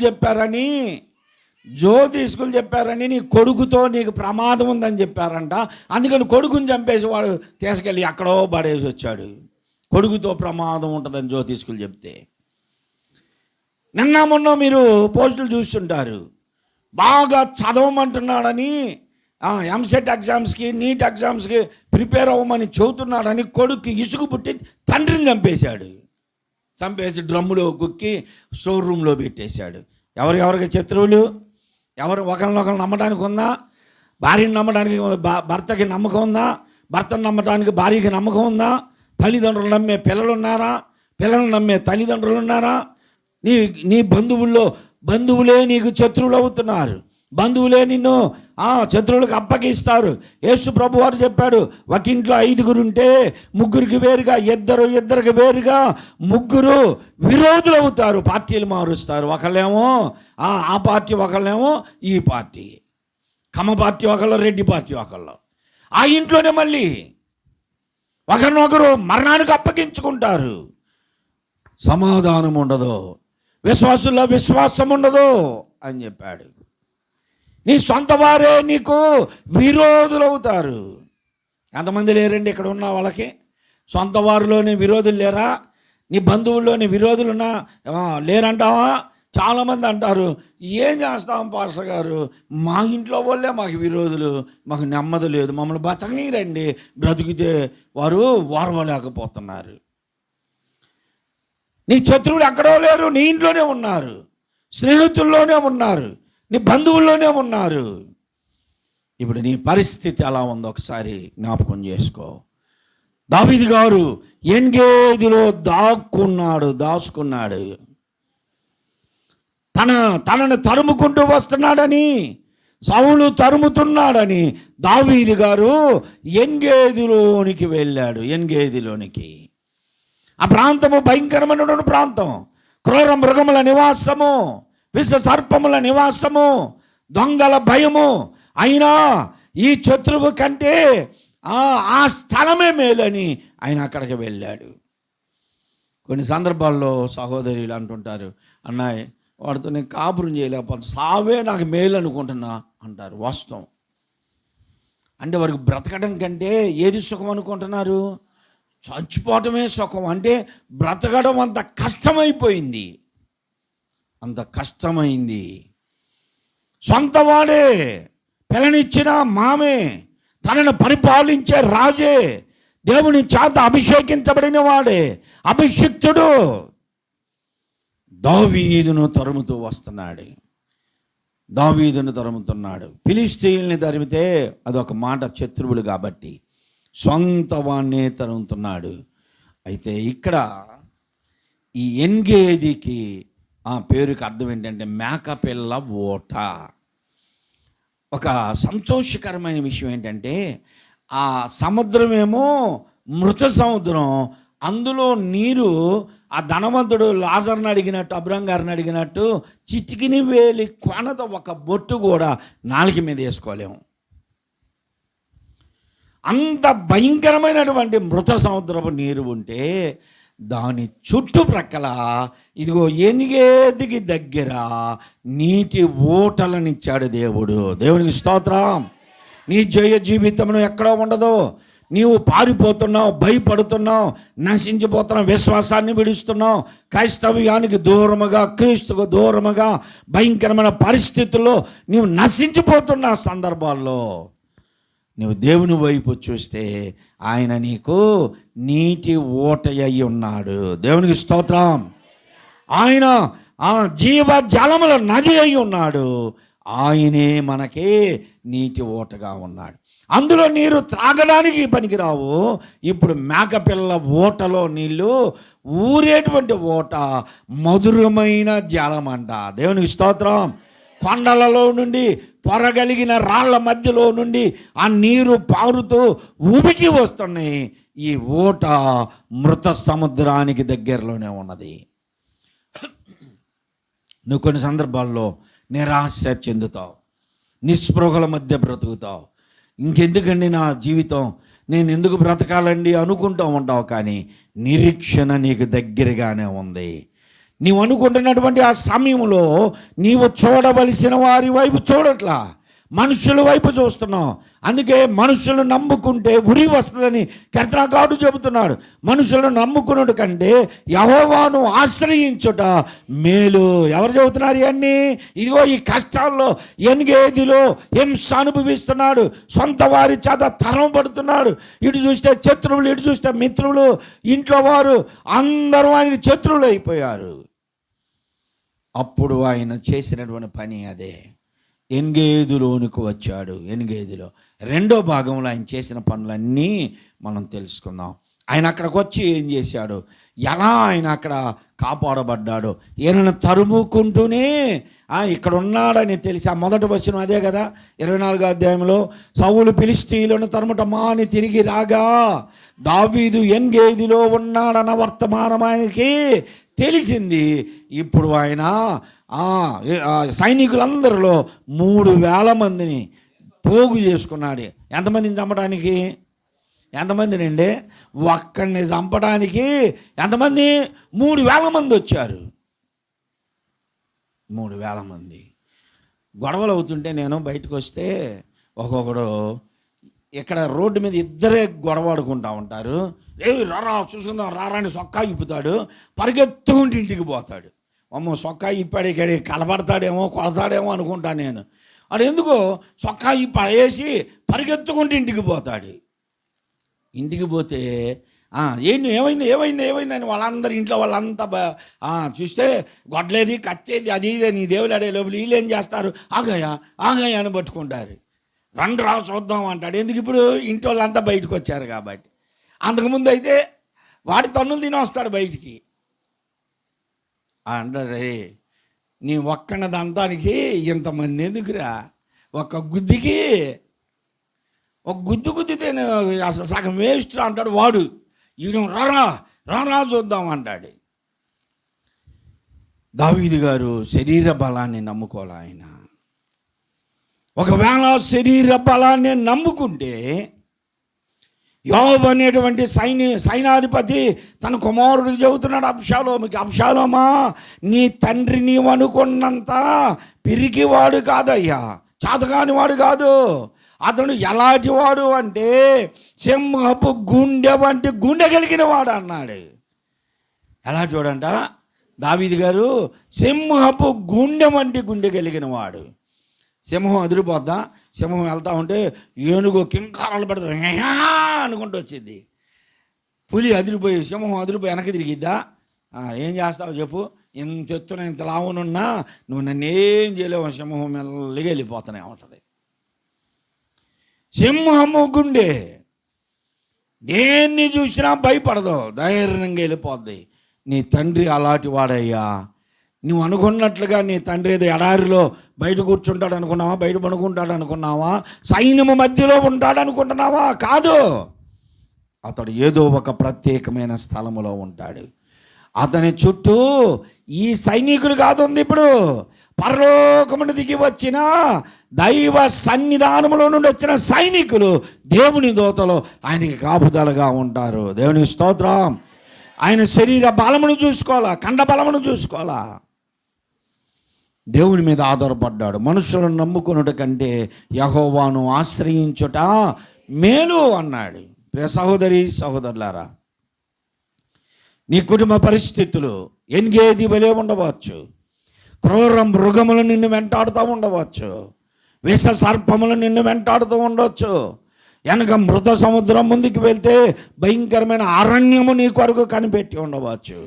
A: చెప్పారని నీ కొడుకుతో నీకు ప్రమాదం ఉందని చెప్పారంట. అందుకని కొడుకుని చంపేసి వాడు తీసుకెళ్ళి ఎక్కడో పడేసి వచ్చాడు. కొడుకుతో ప్రమాదం ఉంటుందని జ్యోతిష్కులు చెప్తే. నిన్న మొన్న మీరు పోస్టులు చూస్తుంటారు. బాగా చదవమంటున్నాడని, ఎంసెట్ ఎగ్జామ్స్కి, నీట్ ఎగ్జామ్స్కి ప్రిపేర్ అవ్వమని చెబుతున్నాడని కొడుకు ఇసుగు పుట్టి తండ్రిని చంపేసి డ్రమ్ములో కుక్కి స్టోర్ రూమ్లో పెట్టేశాడు. ఎవరికి శత్రువులు? ఒకరినొకరు నమ్మడానికి ఉందా? భార్యను నమ్మడానికి భర్తకి నమ్మకం ఉందా? భర్తను నమ్మడానికి భార్యకి నమ్మకం ఉందా? తల్లిదండ్రులు నమ్మే పిల్లలు ఉన్నారా? పిల్లలు నమ్మే తల్లిదండ్రులు ఉన్నారా? నీ బంధువులే నీకు శత్రువులు అవుతున్నారు. బంధువులే నిన్ను శత్రువులకు అప్పగిస్తారు. యేసు ప్రభు వారు చెప్పాడు, ఒక ఇంట్లో 5 ఉంటే ముగ్గురికి వేరుగా, ఇద్దరికి వేరుగా ముగ్గురు విరోధులు అవుతారు. పార్టీలు మారుస్తారు. ఒకళ్ళేమో ఆ పార్టీ, ఒకళ్ళేమో ఈ పార్టీ. కమ్మ పార్టీ ఒకళ్ళు, రెడ్డి పార్టీ ఒకళ్ళు. ఆ ఇంట్లోనే మళ్ళీ ఒకరినొకరు మరణానికి అప్పగించుకుంటారు. సమాధానం ఉండదు, విశ్వాసుల్లో విశ్వాసం ఉండదు అని చెప్పాడు. నీ సొంత వారే నీకు విరోధులు అవుతారు. ఎంతమంది లేరండి ఇక్కడ ఉన్న వాళ్ళకి? సొంత వారిలోని విరోధులు లేరా? నీ బంధువుల్లోని విరోధులు లేరంటావా? చాలామంది అంటారు, ఏం చేస్తాం పాస్టర్ గారు, మా ఇంట్లో వాళ్ళే మాకు విరోధులు, మాకు నెమ్మది లేదు, మమ్మల్ని బతకనీరండి. బ్రతికితే వారు ఓర్వలేకపోతున్నారు. నీ శత్రువులు ఎక్కడో లేరు, నీ ఇంట్లోనే ఉన్నారు, స్నేహితుల్లోనే ఉన్నారు, నీ బంధువుల్లోనే ఉన్నారు. ఇప్పుడు నీ పరిస్థితి ఎలా ఉందో ఒకసారి జ్ఞాపకం చేసుకో. దావీదు గారు ఎన్గేదిలో దాచుకున్నాడు. తనను తరుముకుంటూ వస్తున్నాడని, సౌలు తరుముతున్నాడని దావీదు గారు ఎన్గేదిలోనికి వెళ్ళాడు. ఎన్గేదిలోనికి, ఆ ప్రాంతము భయంకరమైన ప్రాంతం, క్రూర మృగముల నివాసము, విష సర్పముల నివాసము, దొంగల భయము. అయినా ఈ శత్రువు కంటే ఆ స్థలమే మేలని ఆయన అక్కడికి వెళ్ళాడు. కొన్ని సందర్భాల్లో సహోదరులు అంటుంటారు, అన్నయ్య వాడితో నేను కాపురం చేయలేకపోతే సావే నాకు మేలు అనుకుంటున్నా అంటారు. వాస్తవం. అంటే వారికి బ్రతకడం కంటే ఏది సుఖం అనుకుంటున్నారు? చచ్చిపోవటమే సుఖం. అంటే బ్రతకడం అంత కష్టమైపోయింది, అంత కష్టమైంది. సొంత వాడే, పిల్లనిచ్చిన మామే, తనను పరిపాలించే రాజే, దేవుని చేత అభిషేకించబడిన వాడే, అభిషిక్తుడు దావీదును తరుముతున్నాడు. ఫిలిష్తీయుల్ని తరిమితే అదొక మాట, శత్రువులు కాబట్టి సొంత వాణ్ణే తరుముతున్నాడు. అయితే ఇక్కడ ఈ ఎన్గేదికి ఆ పేరుకి అర్థం ఏంటంటే మేకపిల్ల ఓట. ఒక సంతోషకరమైన విషయం ఏంటంటే ఆ సముద్రమేమో మృత సముద్రం, అందులో నీరు ఆ ధనవంతుడు లాజర్ని అడిగినట్టు, అబ్రహం గారిని అడిగినట్టు చిటికిని వేలి కొనత ఒక బొట్టు కూడా నాలుక మీద వేసుకోలేము. అంత భయంకరమైనటువంటి మృత సముద్రపు నీరు ఉంటే దాని చుట్టుప్రక్కల ఇదిగో ఎనిగేదికి దగ్గర నీటి ఊటలనిచ్చాడు దేవుడు. దేవునికి స్తోత్రం. నీ జయ జీవితంలో ఎక్కడో ఉండదు. నీవు పారిపోతున్నావు, భయపడుతున్నావు, నశించిపోతున్నావు, విశ్వాసాన్ని విడుస్తున్నావు, క్రైస్తవ్యానికి దూరముగా, క్రీస్తుకు దూరముగా భయంకరమైన పరిస్థితుల్లో నీవు నశించిపోతున్న సందర్భాల్లో నువ్వు దేవుని వైపు చూస్తే ఆయన నీకు నీటి ఊట అయి ఉన్నాడు. దేవునికి స్తోత్రం. ఆయన జీవ జలముల నది అయి ఉన్నాడు. ఆయనే మనకి నీటి ఊటగా ఉన్నాడు. అందులో నీరు త్రాగడానికి పనికిరావు. ఇప్పుడు మేకపిల్ల ఊటలో నీళ్ళు ఊరేటువంటి ఊట మధురమైన జలం అంట. దేవునికి స్తోత్రం. కొండలలో నుండి పొరగలిగిన రాళ్ల మధ్యలో నుండి ఆ నీరు పారుతూ ఉబికి వస్తున్నాయి. ఈ ఊట మృత సముద్రానికి దగ్గరలోనే ఉన్నది. నువ్వు కొన్ని సందర్భాల్లో నిరాశ చెందుతావు, నిస్పృహల మధ్య బ్రతుకుతావు. ఇంకెందుకండి నా జీవితం, నేను ఎందుకు బ్రతకాలండి అనుకుంటూ ఉంటావు. కానీ నిరీక్షణ నీకు దగ్గరగానే ఉంది. నీవు అనుకుంటున్నటువంటి ఆ సమయంలో నీవు చూడవలసిన వారి వైపు చూడట్లా, మనుషుల వైపు చూస్తున్నావు. అందుకే మనుషులు నమ్ముకుంటే ఉరి వస్తుందని కర్తనాగాడు చెబుతున్నాడు. మనుషులను నమ్ముకున్నట్టు కంటే యెహోవాను ఆశ్రయించుట మేలు. ఎవరు చెబుతున్నారు ఇవన్నీ? ఇదిగో ఈ కష్టాల్లో ఎన్గేదిలో హింస అనుభవిస్తున్నాడు, సొంత వారి చేత తరం పడుతున్నాడు. ఇటు చూస్తే శత్రువులు, ఇటు చూస్తే మిత్రులు, ఇంట్లో వారు అందరూ ఆయనకి శత్రువులు అయిపోయారు. అప్పుడు ఆయన చేసినటువంటి పని అదే. ఎన్గేదులోనికి వచ్చాడు. ఎన్గేదులో రెండో భాగంలో ఆయన చేసిన పనులన్నీ మనం తెలుసుకుందాం. ఆయన అక్కడికి వచ్చి ఏం చేశాడు, ఎలా ఆయన అక్కడ కాపాడబడ్డాడు. ఈయనను తరుముకుంటూనే ఇక్కడ ఉన్నాడని తెలిసి ఆ మొదటి వచనం అదే కదా, 24వ అధ్యాయంలో సౌలు ఫిలిష్తీయులను తరుముట మాని తిరిగి రాగా దావీదు ఎన్గేదిలో ఉన్నాడన్న వర్తమానం ఆయనకి తెలిసింది. ఇప్పుడు ఆయన సైనికులందరిలో 3,000 మందిని పోగు చేసుకున్నాడు. ఎంతమందిని చంపడానికి? ఎంతమందినండి? ఒక్కడిని చంపడానికి ఎంతమంది? 3,000 మంది వచ్చారు. 3,000 మంది. గొడవలు అవుతుంటే నేను బయటకు వస్తే ఒక్కొక్కడు ఇక్కడ రోడ్డు మీద ఇద్దరే గొడవ ఆడుకుంటూ ఉంటారు. రారా చూసుకుందాం రారా అని సొక్కా ఇప్పుతాడు, పరిగెత్తుకుంటూ ఇంటికి పోతాడు. అమ్మో సొక్కా ఇప్పాడు, ఇక్కడ కలబడతాడేమో కొడతాడేమో అనుకుంటాను నేను. అది ఎందుకో సొక్కా పడేసి పరిగెత్తుకుంటూ ఇంటికి పోతాడు. ఇంటికి పోతే ఏంటి ఏమైంది ఏమైంది ఏమైంది అని వాళ్ళందరూ ఇంట్లో వాళ్ళంతా చూస్తే గొడ్లేది కచ్చేది అది ఇది నీ దేవుడు అడే లోపల వీళ్ళు ఏం చేస్తారు, ఆగాయా ఆగాయా అని పట్టుకుంటారు. రండి రా చూద్దాం అంటాడు. ఎందుకు? ఇప్పుడు ఇంటి వాళ్ళంతా బయటకు వచ్చారు కాబట్టి. అంతకుముందు అయితే వాడి తన్నులు తిని వస్తాడు బయటికి. అంటారే నీ ఒక్కన దంతానికి ఇంతమంది ఎందుకురా, ఒక్క గుద్దికి ఒక గుద్దు గుద్దితే అసలు సగం వేస్ట్ అంటాడు వాడు. ఈయన రారా రారా చూద్దాం అంటాడు. దావీదు గారు శరీర బలాన్ని నమ్ముకోవాలి. ఆయన ఒకవేళ శరీర బలాన్ని నమ్ముకుంటే యోబు అనేటువంటి సైనాధిపతి తన కుమారుడికి చెబుతున్నాడు అబ్షాలోముకి, అబ్షాలోమా నీ తండ్రి నీవు అనుకున్నంత పిరికివాడు కాదయ్యా, చాతకాని వాడు కాదు. అతను ఎలాంటి వాడు అంటే సింహపు గుండె వంటి గుండె కలిగిన వాడు అన్నాడు. ఎలా చూడంట దావీదు గారు, సింహపు గుండె వంటి గుండె కలిగిన వాడు. సింహం అదిరిపోద్దా? సింహం వెళ్తా ఉంటే ఏనుగు కింకారాలు పెడతా అనుకుంటూ వచ్చింది. పులి అదిరిపోయి సింహం అదిరిపోయి వెనక్కి తిరిగిద్దా? ఏం చేస్తావు చెప్పు? ఇంత ఎత్తున ఇంత లావునున్నా నువ్వు నన్ను ఏం చేయలేవు, సింహం మెల్లగా వెళ్ళిపోతూనే ఉంటుంది. సింహము గుండె దేన్ని చూసినా భయపడదు, ధైర్యంగా వెళ్ళిపోద్ది. నీ తండ్రి అలాంటి వాడయ్యా, నువ్వు అనుకున్నట్లుగా నీ తండ్రి ఏదో ఎడారిలో బయట కూర్చుంటాడు అనుకున్నావా, బయట పడుకుంటాడు అనుకున్నావా, సైన్యము మధ్యలో ఉంటాడు అనుకుంటున్నావా? కాదు, అతడు ఏదో ఒక ప్రత్యేకమైన స్థలములో ఉంటాడు. అతని చుట్టూ ఈ సైనికులు కాదు ఉంది, ఇప్పుడు పరలోకమును దిగి వచ్చిన దైవ సన్నిధానములో నుండి వచ్చిన సైనికులు, దేవుని దూతలు ఆయనకి కాపుదలగా ఉంటారు. దేవుని స్తోత్రం. ఆయన శరీర బలమును చూసుకోవాలా, కండ బలమును చూసుకోవాలా. దేవుని మీద ఆధారపడ్డాడు. మనుషులను నమ్ముకున్నట కంటే యెహోవాను ఆశ్రయించుట మేలు అన్నాడు. ప్రియ సహోదరి సహోదరులారా, నీ కుటుంబ పరిస్థితులు ఎంగేది వలె ఉండవచ్చు, క్రూర మృగములు నిన్ను వెంటాడుతూ ఉండవచ్చు, విష సర్పములు నిన్ను వెంటాడుతూ ఉండవచ్చు, వెనక మృత సముద్రం ముందుకు వెళ్తే భయంకరమైన అరణ్యము నీ కొరకు కనిపెట్టి ఉండవచ్చు.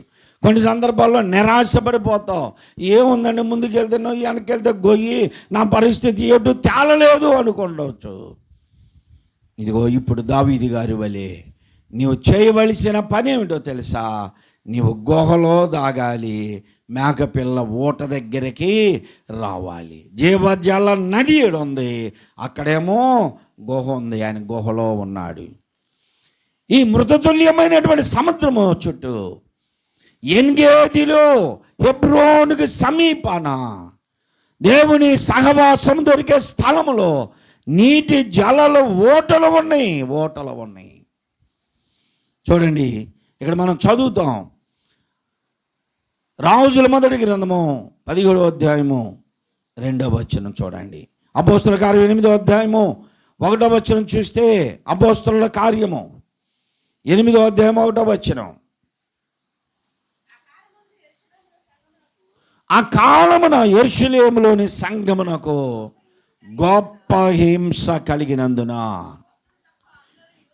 A: కొన్ని సందర్భాల్లో నిరాశపడిపోతావు. ఏముందండి, ముందుకు వెళ్తున్నావు, వెనకెళ్తే గొయ్యి, నా పరిస్థితి ఎటు తేలలేదు అనుకుండవచ్చు. ఇదిగో ఇప్పుడు దావీదు గారి వలె నీవు చేయవలసిన పని ఏమిటో తెలుసా? నీవు గుహలో దాగాలి, మేకపిల్ల ఊట దగ్గరికి రావాలి. జీవజల నది ఉంది, అక్కడేమో గుహ ఉంది, ఆయన గుహలో ఉన్నాడు. ఈ మృతతుల్యమైనటువంటి సముద్రము చుట్టూ ఎన్గేదిలో హెబ్రోనుకి సమీపాన దేవుని సహవాసం దొరికే స్థలములో నీటి జలలు ఓటలు ఉన్నాయి. చూడండి, ఇక్కడ మనం చదువుతాం. రాజుల మొదటి గ్రంథము 17వ అధ్యాయము 2వ వచనం చూడండి. అపోస్తలుల కార్యం 8వ అధ్యాయము 1వ వచనం చూస్తే అపోస్తలుల కార్యము 8వ అధ్యాయం 1వ వచనం. ఆ కాలమున యెరూషలేములోని సంఘమునకు గొప్ప హింస కలిగినందున.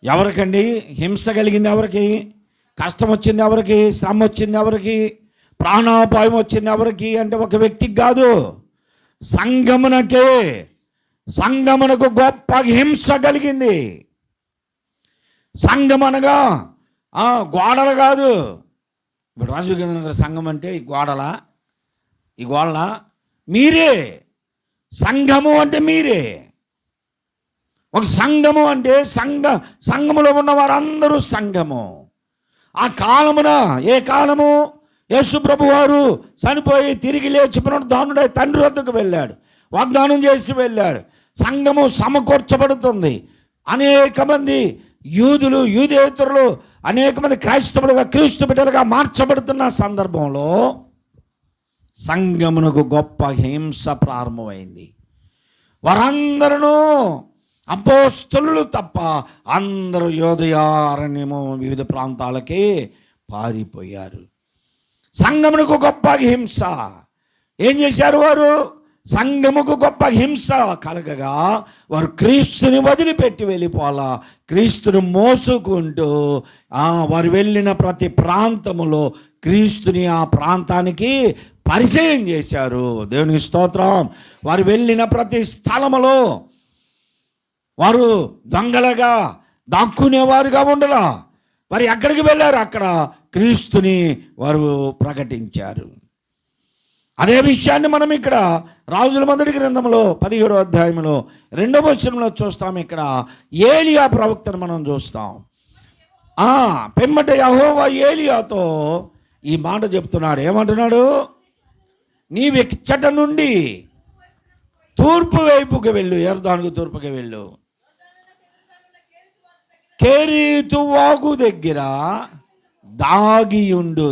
A: ఎవరికండి హింస కలిగింది? ఎవరికి కష్టం వచ్చింది? ఎవరికి శ్రమ వచ్చింది? ఎవరికి ప్రాణాపాయం వచ్చింది? ఎవరికి అంటే ఒక వ్యక్తికి కాదు, సంఘమునకే. సంఘమునకు గొప్ప హింస కలిగింది. సంఘం అనగా గోడలు కాదు. ఇప్పుడు రాజీవ్ గాంధీ నగర్ సంఘం అంటే ఈ గోడల మీరే. సంఘము అంటే మీరే. ఒక సంఘము అంటే సంఘములో ఉన్న వారందరూ సంఘము. ఆ కాలమున, ఏ కాలము? యేసు ప్రభు వారు చనిపోయి తిరిగి లేచి పునరుద్ధానుడై తండ్రి వద్దకు వెళ్ళాడు, వాగ్దానం చేసి వెళ్ళాడు. సంఘము సమకూర్చబడుతుంది. అనేక మంది యూదులు, యూదేతరులు, అనేక మంది క్రైస్తవులుగా, క్రీస్తు బిడ్డలుగా మార్చబడుతున్న సందర్భంలో సంఘమునకు గొప్ప హింస ప్రారంభమైంది. వారందరూ అపోస్తలులు తప్ప అందరూ యోదయ అరణ్యము వివిధ ప్రాంతాలకి పారిపోయారు. సంఘమునకు గొప్ప హింస. ఏం చేశారు వారు? సంఘముకు గొప్ప హింస కలగగా వారు క్రీస్తుని వదిలిపెట్టి వెళ్ళిపోవాలా. క్రీస్తుని మోసుకుంటూ వారు వెళ్ళిన ప్రతి ప్రాంతములో క్రీస్తుని ఆ ప్రాంతానికి పరిచయం చేశారు. దేవునికి స్తోత్రం. వారు వెళ్ళిన ప్రతి స్థలములో వారు దొంగలుగా దాక్కునేవారుగా ఉండలా. వారు ఎక్కడికి వెళ్ళారు, అక్కడ క్రీస్తుని వారు ప్రకటించారు. అదే విషయాన్ని మనం ఇక్కడ రాజుల మొదటి గ్రంథంలో 17వ అధ్యాయంలో 2వ వచనంలో చూస్తాం. ఇక్కడ ఏలియా ప్రవక్తను మనం చూస్తాం. పిమ్మట యెహోవా ఏలియాతో ఈ మాట చెప్తున్నాడు. ఏమంటున్నాడు? నీవిచ్చట నుండి తూర్పు వైపుకి వెళ్ళు, యొర్దానుకు తూర్పుకి వెళ్ళు, కెరీతు వాగు దగ్గర దాగియుండు.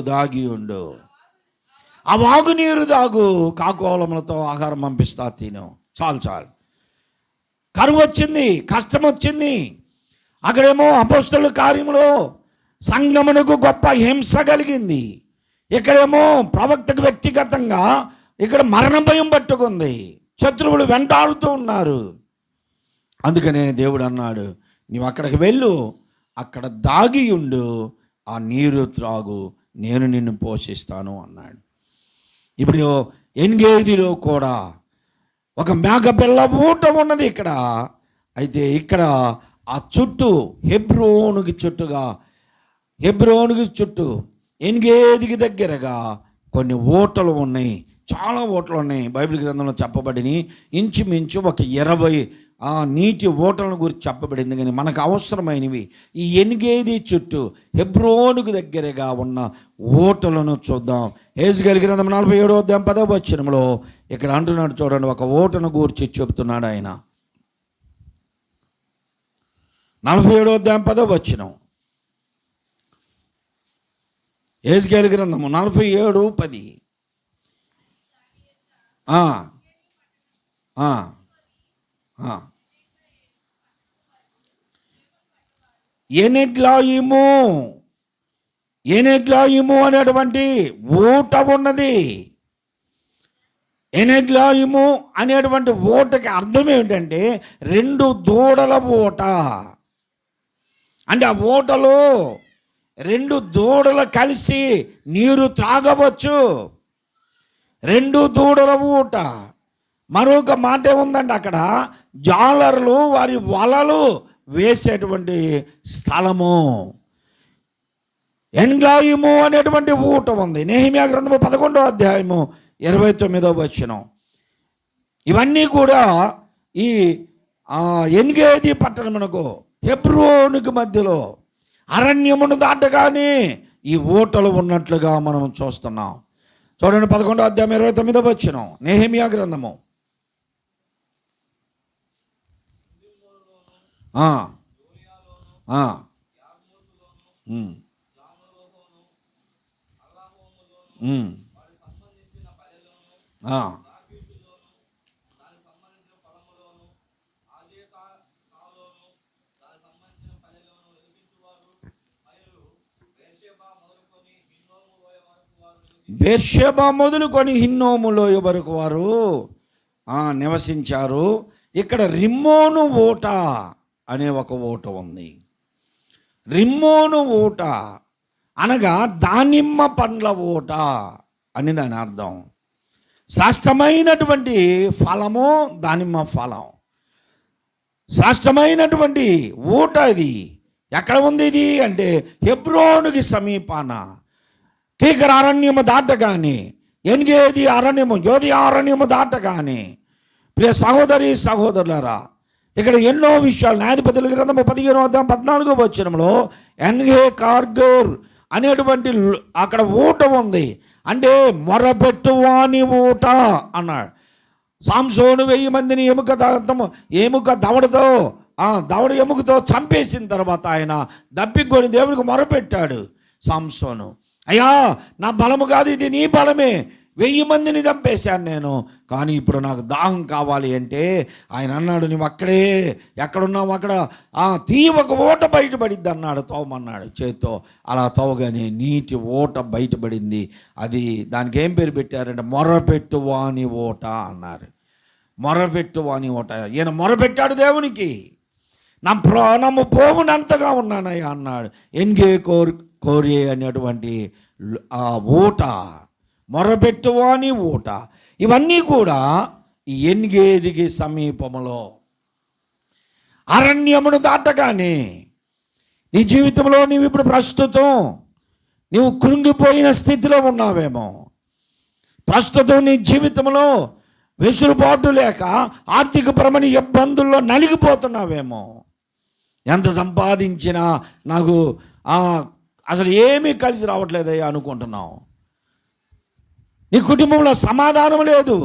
A: ఆ వాగు నీరు దాగు, కాకోలములతో ఆహారం పంపిస్తా, తిను. చాలు. కరువు వచ్చింది, కష్టం వచ్చింది. అక్కడేమో అపోస్తలుల కార్యములో సంఘమునకు గొప్ప హింస కలిగింది. ఇక్కడేమో ప్రవక్తకు వ్యక్తిగతంగా ఇక్కడ మరణ భయం పట్టుకుంది. శత్రువులు వెంటాడుతూ ఉన్నారు. అందుకనే దేవుడు అన్నాడు, నీవు అక్కడికి వెళ్ళు, అక్కడ దాగియుండు, ఆ నీరు త్రాగు, నేను నిన్ను పోషిస్తాను అన్నాడు. ఇప్పుడు ఎన్గేదిలో కూడా ఒక మేకపిల్ల ఊట ఉన్నది ఇక్కడ. అయితే ఇక్కడ ఆ చుట్టూ హెబ్రోనుకి చుట్టూ ఎన్గేదికి దగ్గరగా కొన్ని ఓటలు ఉన్నాయి, చాలా ఓటలు ఉన్నాయి. బైబిల్ గ్రంథంలో చెప్పబడిని ఇంచుమించు ఒక 20 నీటి ఓటలను గురించి చెప్పబడింది. కానీ మనకు అవసరమైనవి ఈ ఎన్గేది చుట్టూ హెబ్రోనుకు దగ్గరగా ఉన్న ఓటలను చూద్దాం. హెజ్కేలు గ్రంథం 47వ అధ్యాయం 10వ వచనంలో ఇక్కడ అంటున్నాడు చూడండి, ఒక ఓటను గురించి చెబుతున్నాడు ఆయన. 47వ అధ్యాయం 10వ వచనం, హెజ్కేలు గ్రంథము 47:10. ఎనెగ్లాయిము అనేటువంటి ఊట ఉన్నది. ఎనెగ్లాయిము అనేటువంటి ఊటకి అర్థం ఏమిటంటే 2 దూడల ఊట. అంటే ఆ ఊటలో 2 దూడలు కలిసి నీరు త్రాగవచ్చు. 2 దూడల ఊట. మరొక మాట ఉందండి అక్కడ, జాలర్లు వారి వలలు వేసేటువంటి స్థలము. ఎన్గ్లాయిము అనేటువంటి ఊట ఉంది. నెహెమ్యా గ్రంథము 11వ అధ్యాయము 29వ వచనం. ఇవన్నీ కూడా ఈ ఎన్గేది పట్టణమునకు హెబ్రోనుకు మధ్యలో అరణ్యమును దాటగానే ఈ ఊటలు ఉన్నట్లుగా మనం చూస్తున్నాం. చూడండి 11వ అధ్యాయం 29వ వచనం, నెహెమ్యా గ్రంథము. బెర్షెబా మొదలుకొని హిన్నోము లోయ వరకు వారు నివసించారు. ఇక్కడ రిమ్మోను ఊట అనే ఒక ఊట ఉంది. రిమ్మోను ఊట అనగా దానిమ్మ పండ్ల ఊట అని దాని అర్థం. శ్రేష్టమైనటువంటి ఫలము దానిమ్మ ఫలం. శ్రేష్టమైనటువంటి ఊట ఇది. ఎక్కడ ఉంది ఇది అంటే హెబ్రోనుకి సమీపాన కీకర అరణ్యము దాటగానే, ఎన్గేది అరణ్యము, యోధి అరణ్యము దాటగానే. ప్రియ సహోదరి సహోదరులారా, ఇక్కడ ఎన్నో విషయాలు. న్యాయాధిపతుల గ్రంథము 15వ అధ్యాయం 14వ వచనంలో ఎన్గే కార్గర్ అనేటువంటి అక్కడ ఊట ఉంది. అంటే మొరపెట్టువాని ఊట అన్నాడు. సాంసోను 1000 మందిని ఎముక దవడతో దవడ ఎముకతో చంపేసిన తర్వాత ఆయన దప్పికొని దేవునికి మొరపెట్టాడు సాంసోను. అయ్యా, నా బలము కాదు, ఇది నీ బలమే. 1000 మందిని చంపేశాను నేను, కానీ ఇప్పుడు నాకు దాహం కావాలి అంటే ఆయన అన్నాడు, నువ్వు అక్కడే ఎక్కడున్నావు అక్కడ ఒక ఓట బయటపడిద్ది అన్నాడు. తవ్వమన్నాడు చేత్తో. అలా తవ్వగానే నీటి ఓట బయటపడింది. అది దానికి ఏం పేరు పెట్టారంటే మొరపెట్టువాని ఓట అన్నారు. మొరపెట్టువాని ఓట. ఈయన మొరపెట్టాడు దేవునికి, నా ప్రాణము పోవునంతగా ఉన్నానయ్యా అన్నాడు. ఎన్గే కోరే అనేటువంటి ఆ ఊట, మొరపెట్టువాని ఊట. ఇవన్నీ కూడా ఈ ఎన్గేదికి సమీపంలో అరణ్యమును దాటగానే నీ జీవితంలో నీవు ఇప్పుడు ప్రస్తుతం నీవు కృంగిపోయిన స్థితిలో ఉన్నావేమో. ప్రస్తుతం నీ జీవితంలో వెసులుబాటు లేక ఆర్థికపరమైన ఇబ్బందుల్లో నలిగిపోతున్నావేమో. ఎంత సంపాదించినా నాకు అసలు ఏమీ కలిసి రావట్లేదయ్యా అనుకుంటున్నావు. నీ కుటుంబంలో సమాధానం లేదు.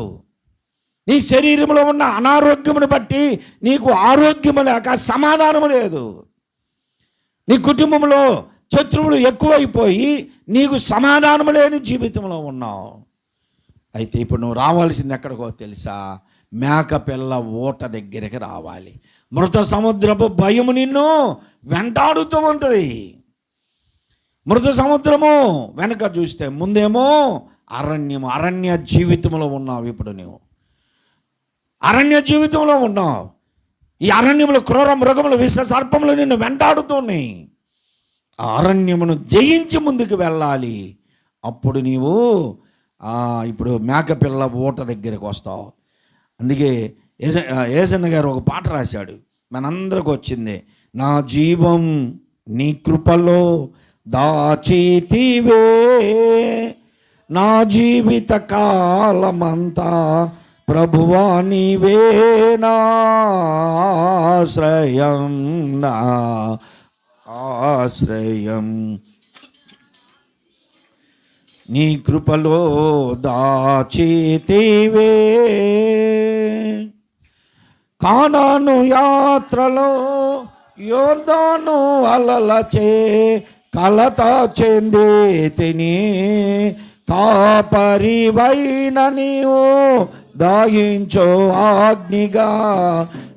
A: నీ శరీరంలో ఉన్న అనారోగ్యమును బట్టి నీకు ఆరోగ్యము లేక సమాధానం లేదు. నీ కుటుంబంలో శత్రువులు ఎక్కువైపోయి నీకు సమాధానం లేని జీవితంలో ఉన్నావు. అయితే ఇప్పుడు నువ్వు రావాల్సింది ఎక్కడికో తెలుసా? మేకపిల్ల ఊట దగ్గరికి రావాలి. మృత సముద్రపు భయము నిన్ను వెంటాడుతూ ఉంటుంది. మృత సముద్రము వెనక చూస్తే ముందేమో అరణ్యము. అరణ్య జీవితంలో ఉన్నావు. ఇప్పుడు నువ్వు అరణ్య జీవితంలో ఉన్నావు. ఈ అరణ్యములు క్రూర మృగములు విష సర్పములు నిన్ను వెంటాడుతున్నాయి. ఆ అరణ్యమును జయించి ముందుకు వెళ్ళాలి. అప్పుడు నీవు ఇప్పుడు మేకపిల్ల ఊట దగ్గరికి వస్తావు. అందుకే ఏజన్న గారు ఒక పాట రాశాడు, మనందరికి వచ్చింది. నా జీవం నీ కృపలో దాచితివే, నా జీవిత కాలమంతా ప్రభువా నీవే నా ఆశ్రయం, నా ఆశ్రయం. నీ కృపలో దాచితివే. కానాను యాత్రలో యోర్దాను అలలచే కలత చెందితిని. కాపరివైన నీవు దాయించో అగ్నిగా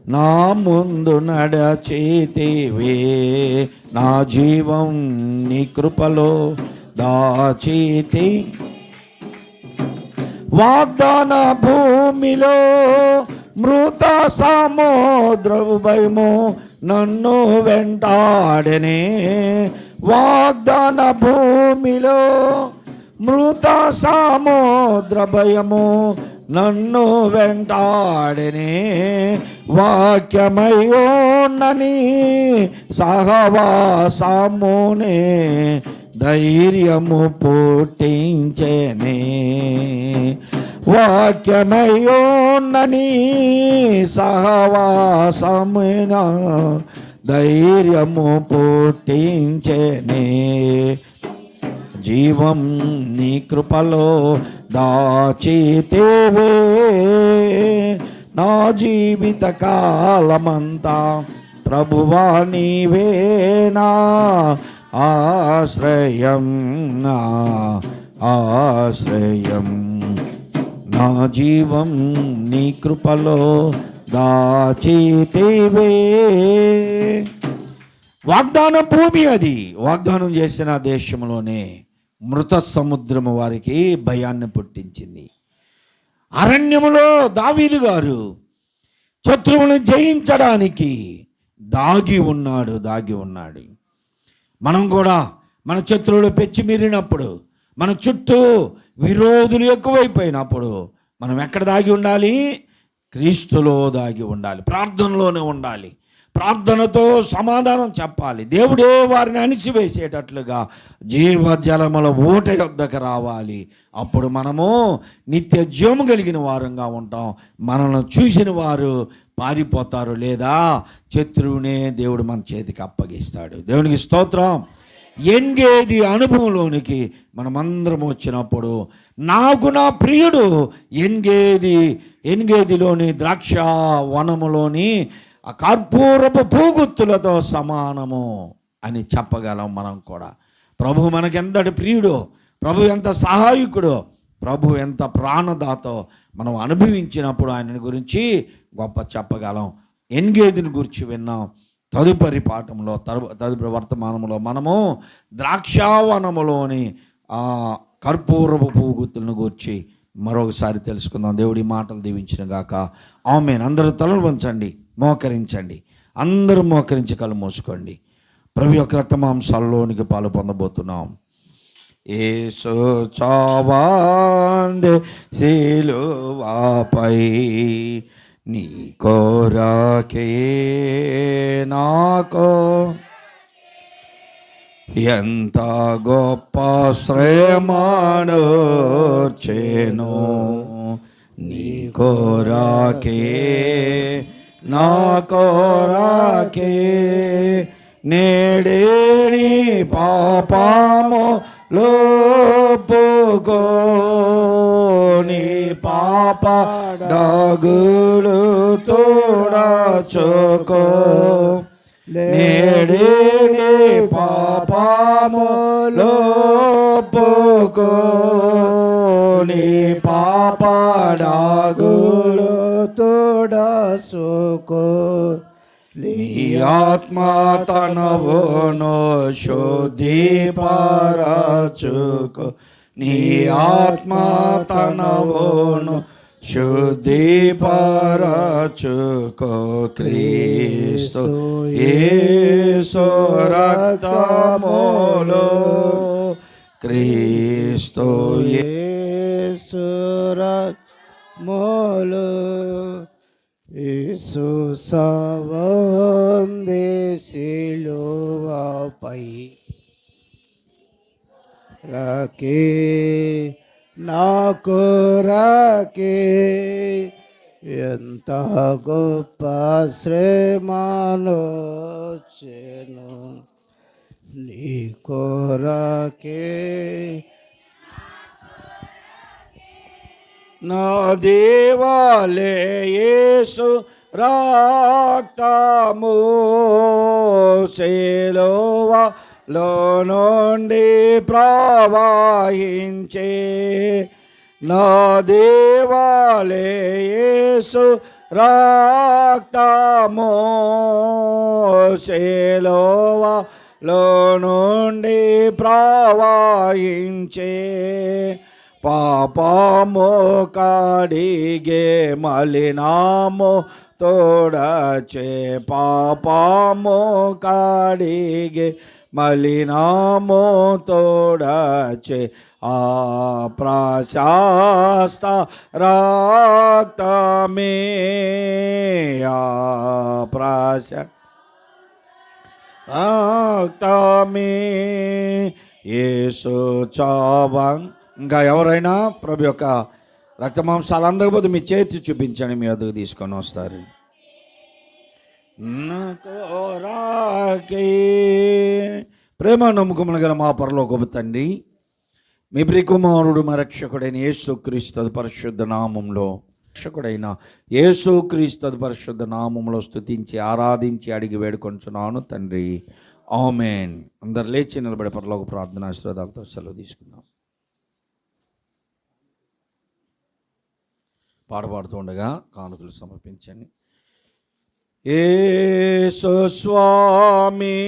A: నా ముందు నడచితివే. నా జీవం నీ కృపలో దాచితి. వాగ్దాన భూమిలో మృత సముద్రపు భయము నన్ను వెంటాడనే. వాగ్దాన భూమిలో మృత సముద్ర భయము నన్ను వెంటాడనే. వాక్యమయోనని సహవాసమునే ధైర్యము పుట్టించెనే. వాక్యమయోనని సహవాసమున ధైర్యము పుట్టించెనే. జీవం నీ కృపలో దాచితివే. నా జీవిత కాలమంతా ప్రభువా నీవే నా ఆశ్రయం, నా ఆశ్రయం. నా జీవం నీ కృపలో దాచితివే. వాగ్దాన భూమి అది. వాగ్దానం చేసిన దేశంలోనే మృత సముద్రము వారికి భయాన్ని పుట్టించింది. అరణ్యములో దావీదు గారు శత్రువులను జయించడానికి దాగి ఉన్నాడు. మనం కూడా మన శత్రువులు పెచ్చిమీరినప్పుడు, మన చుట్టూ విరోధులు ఎక్కువైపోయినప్పుడు మనం ఎక్కడ దాగి ఉండాలి? క్రీస్తులో దాగి ఉండాలి. ప్రార్థనలోనే ఉండాలి. ప్రార్థనతో సమాధానం చెప్పాలి. దేవుడే వారిని అణిచివేసేటట్లుగా జీవజలముల ఊట యొద్దకు రావాలి. అప్పుడు మనము నిత్య జీవము కలిగిన వారంగా ఉంటాం. మనల్ని చూసిన వారు పారిపోతారు, లేదా శత్రువునే దేవుడు మన చేతికి అప్పగిస్తాడు. దేవునికి స్తోత్రం. ఎంగేది అనుభవంలోనికి మనమందరం వచ్చినప్పుడు, నాకు నా ప్రియుడు ఎన్గేదిలోని ద్రాక్ష వనములోని ఆ కర్పూరపు పూగుత్తులతో సమానము అని చెప్పగలం. మనం కూడా ప్రభు మనకెంతటి ప్రియుడో, ప్రభు ఎంత సహాయకుడో, ప్రభు ఎంత ప్రాణదాతో మనం అనుభవించినప్పుడు ఆయన గురించి గొప్ప చెప్పగలం. ఎన్గేదిని గురించి విన్నాం. తదుపరి పాఠంలో తదుపరి వర్తమానంలో మనము ద్రాక్షావనములోని కర్పూరపు పూగుత్తులను గురించి మరొకసారి తెలుసుకుందాం. దేవుడి మాటలు దీవించిన గాక. ఆమేన్. అందరూ తలలు వంచండి, మోకరించండి. అందరూ మోకరించి కళ్ళు మూసుకోండి. ప్రభు యొక్క రక్తమాంసాలలోనికి పాలు పొందబోతున్నాం. యేసు చావాందే సిలువపై నీ కోరకే నాకో ఎంత గొప్ప శ్రమనొచ్చెను. నీ కోరకే నా కోరకే నేడే నీ పాపము లోపుకో. నీ పాప డాగులు తోడచుకో. నేడే నీ పాపము లోపుకో. నీ పాప డాగులు తోడచుకో. నీ ఆత్మ తనవును శుద్ధిపరచుకో. నీ ఆత్మ తనవును శుద్ధిపరచుకో. క్రీస్తు యేసు రక్తములో, క్రీస్తు యేసు రక్తములో యేసు సవందే సిలువపై రకే
B: నా కొరకే ఎంత గొప్ప శ్రమలోచెను నీ కొరకే
A: నా దేవాలే యేసు రక్తము సిలువలో నుండి ప్రవహించే నా దేవాలే యేసు రక్తము సిలువలో నుండి ప్రవహించే పాపము కడిగే మలినాము తోడచే పాపము కడిగే మలినాము తోడచే ఆ ప్రశస్త రక్తమే ఆ రక్తమే యేసు చావం. ఇంకా ఎవరైనా ప్రభు యొక్క రక్తమాంసాలు అందకపోతే మీ చేతి చూపించండి, మీ వద్దకు తీసుకొని వస్తారు. ప్రేమ నమ్మకములు గల మా పరలోకపు తండ్రి, మీ ప్రియకుమారుడు మా రక్షకుడైన యేసుక్రీస్తు పరిశుద్ధ నామంలో రక్షకుడైన యేసుక్రీస్తు పరిశుద్ధ నామంలో స్తుతించి ఆరాధించి అడిగి వేడుకొంచున్నాను తండ్రి, ఆమేన్. అందరు లేచి నిలబడే పరలోక ప్రార్థన ఆశీర్వాదాలతో సెలవు తీసుకుందాం. పాడుతూ కానుకలు సమర్పించండి. యేసు స్వామి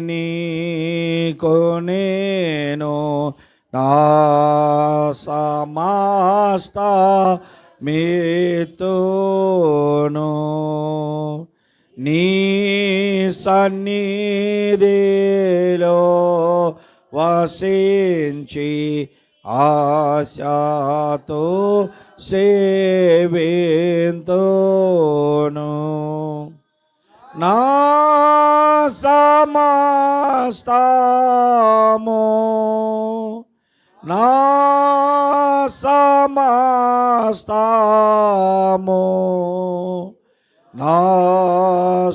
A: నీకు నేను నా సమస్త మీతోను నీ సన్నిధిలో వసించి ఆశతో సేవింతును నా సమస్తము నా సమస్తము నా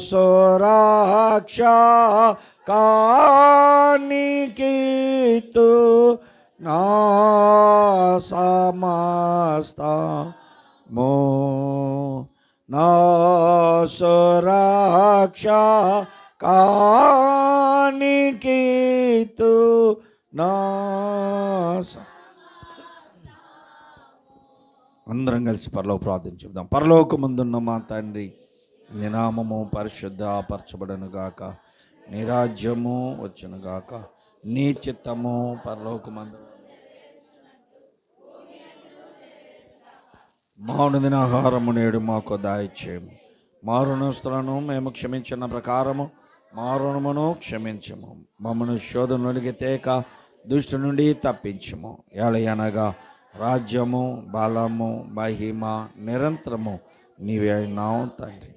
A: సురక్ష కానికితు నా సమస్తము నా సురక్ష కానికితు నా. అందరం కలిసి పరలోక ప్రార్థన చెప్దాం. పరలోకమందున్న మా తండ్రి, నీ నామము పరిశుద్ధపరచబడను గాక, నీ రాజ్యము వచ్చును గాక, నీ చిత్తము పరలోకమందు మానుదిన ఆహారము నేడు మాకు దయచేయము, మా రుణస్తులను మేము క్షమించిన ప్రకారము మా రుణమును క్షమించము, మమ్మను శోధనలోనికి తేక దుష్టు నుండి తప్పించము, ఎలయనగా రాజ్యము బలము మహిమ నిరంతరము నీవే అయినావు తండ్రి,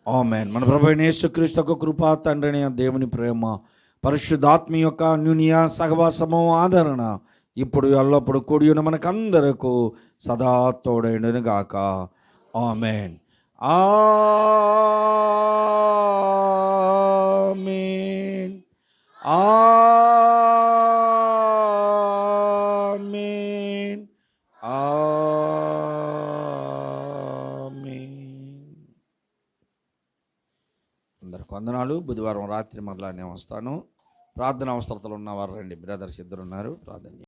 A: ఆమేన్. మన ప్రభువైన యేసుక్రీస్తు యొక్క కృపా తండ్రిని దేవుని ప్రేమ పరిశుద్ధాత్మ యొక్క అన్యోన్య సహవాసము ఆదరణ ఇప్పుడు ఎల్లప్పుడు కూడి ఉన్న మనకందరకు సదా తోడైండును గాక, ఆమేన్. ఆమేన్. ఆమేన్. ఆమేన్. అందరికి వందనాలు. బుధవారం రాత్రి మరలా నేను వస్తాను. ప్రార్థన అవసరతలు ఉన్నవారు రండి. బ్రదర్స్ ఇద్దరు ఉన్నారు, ప్రార్థన.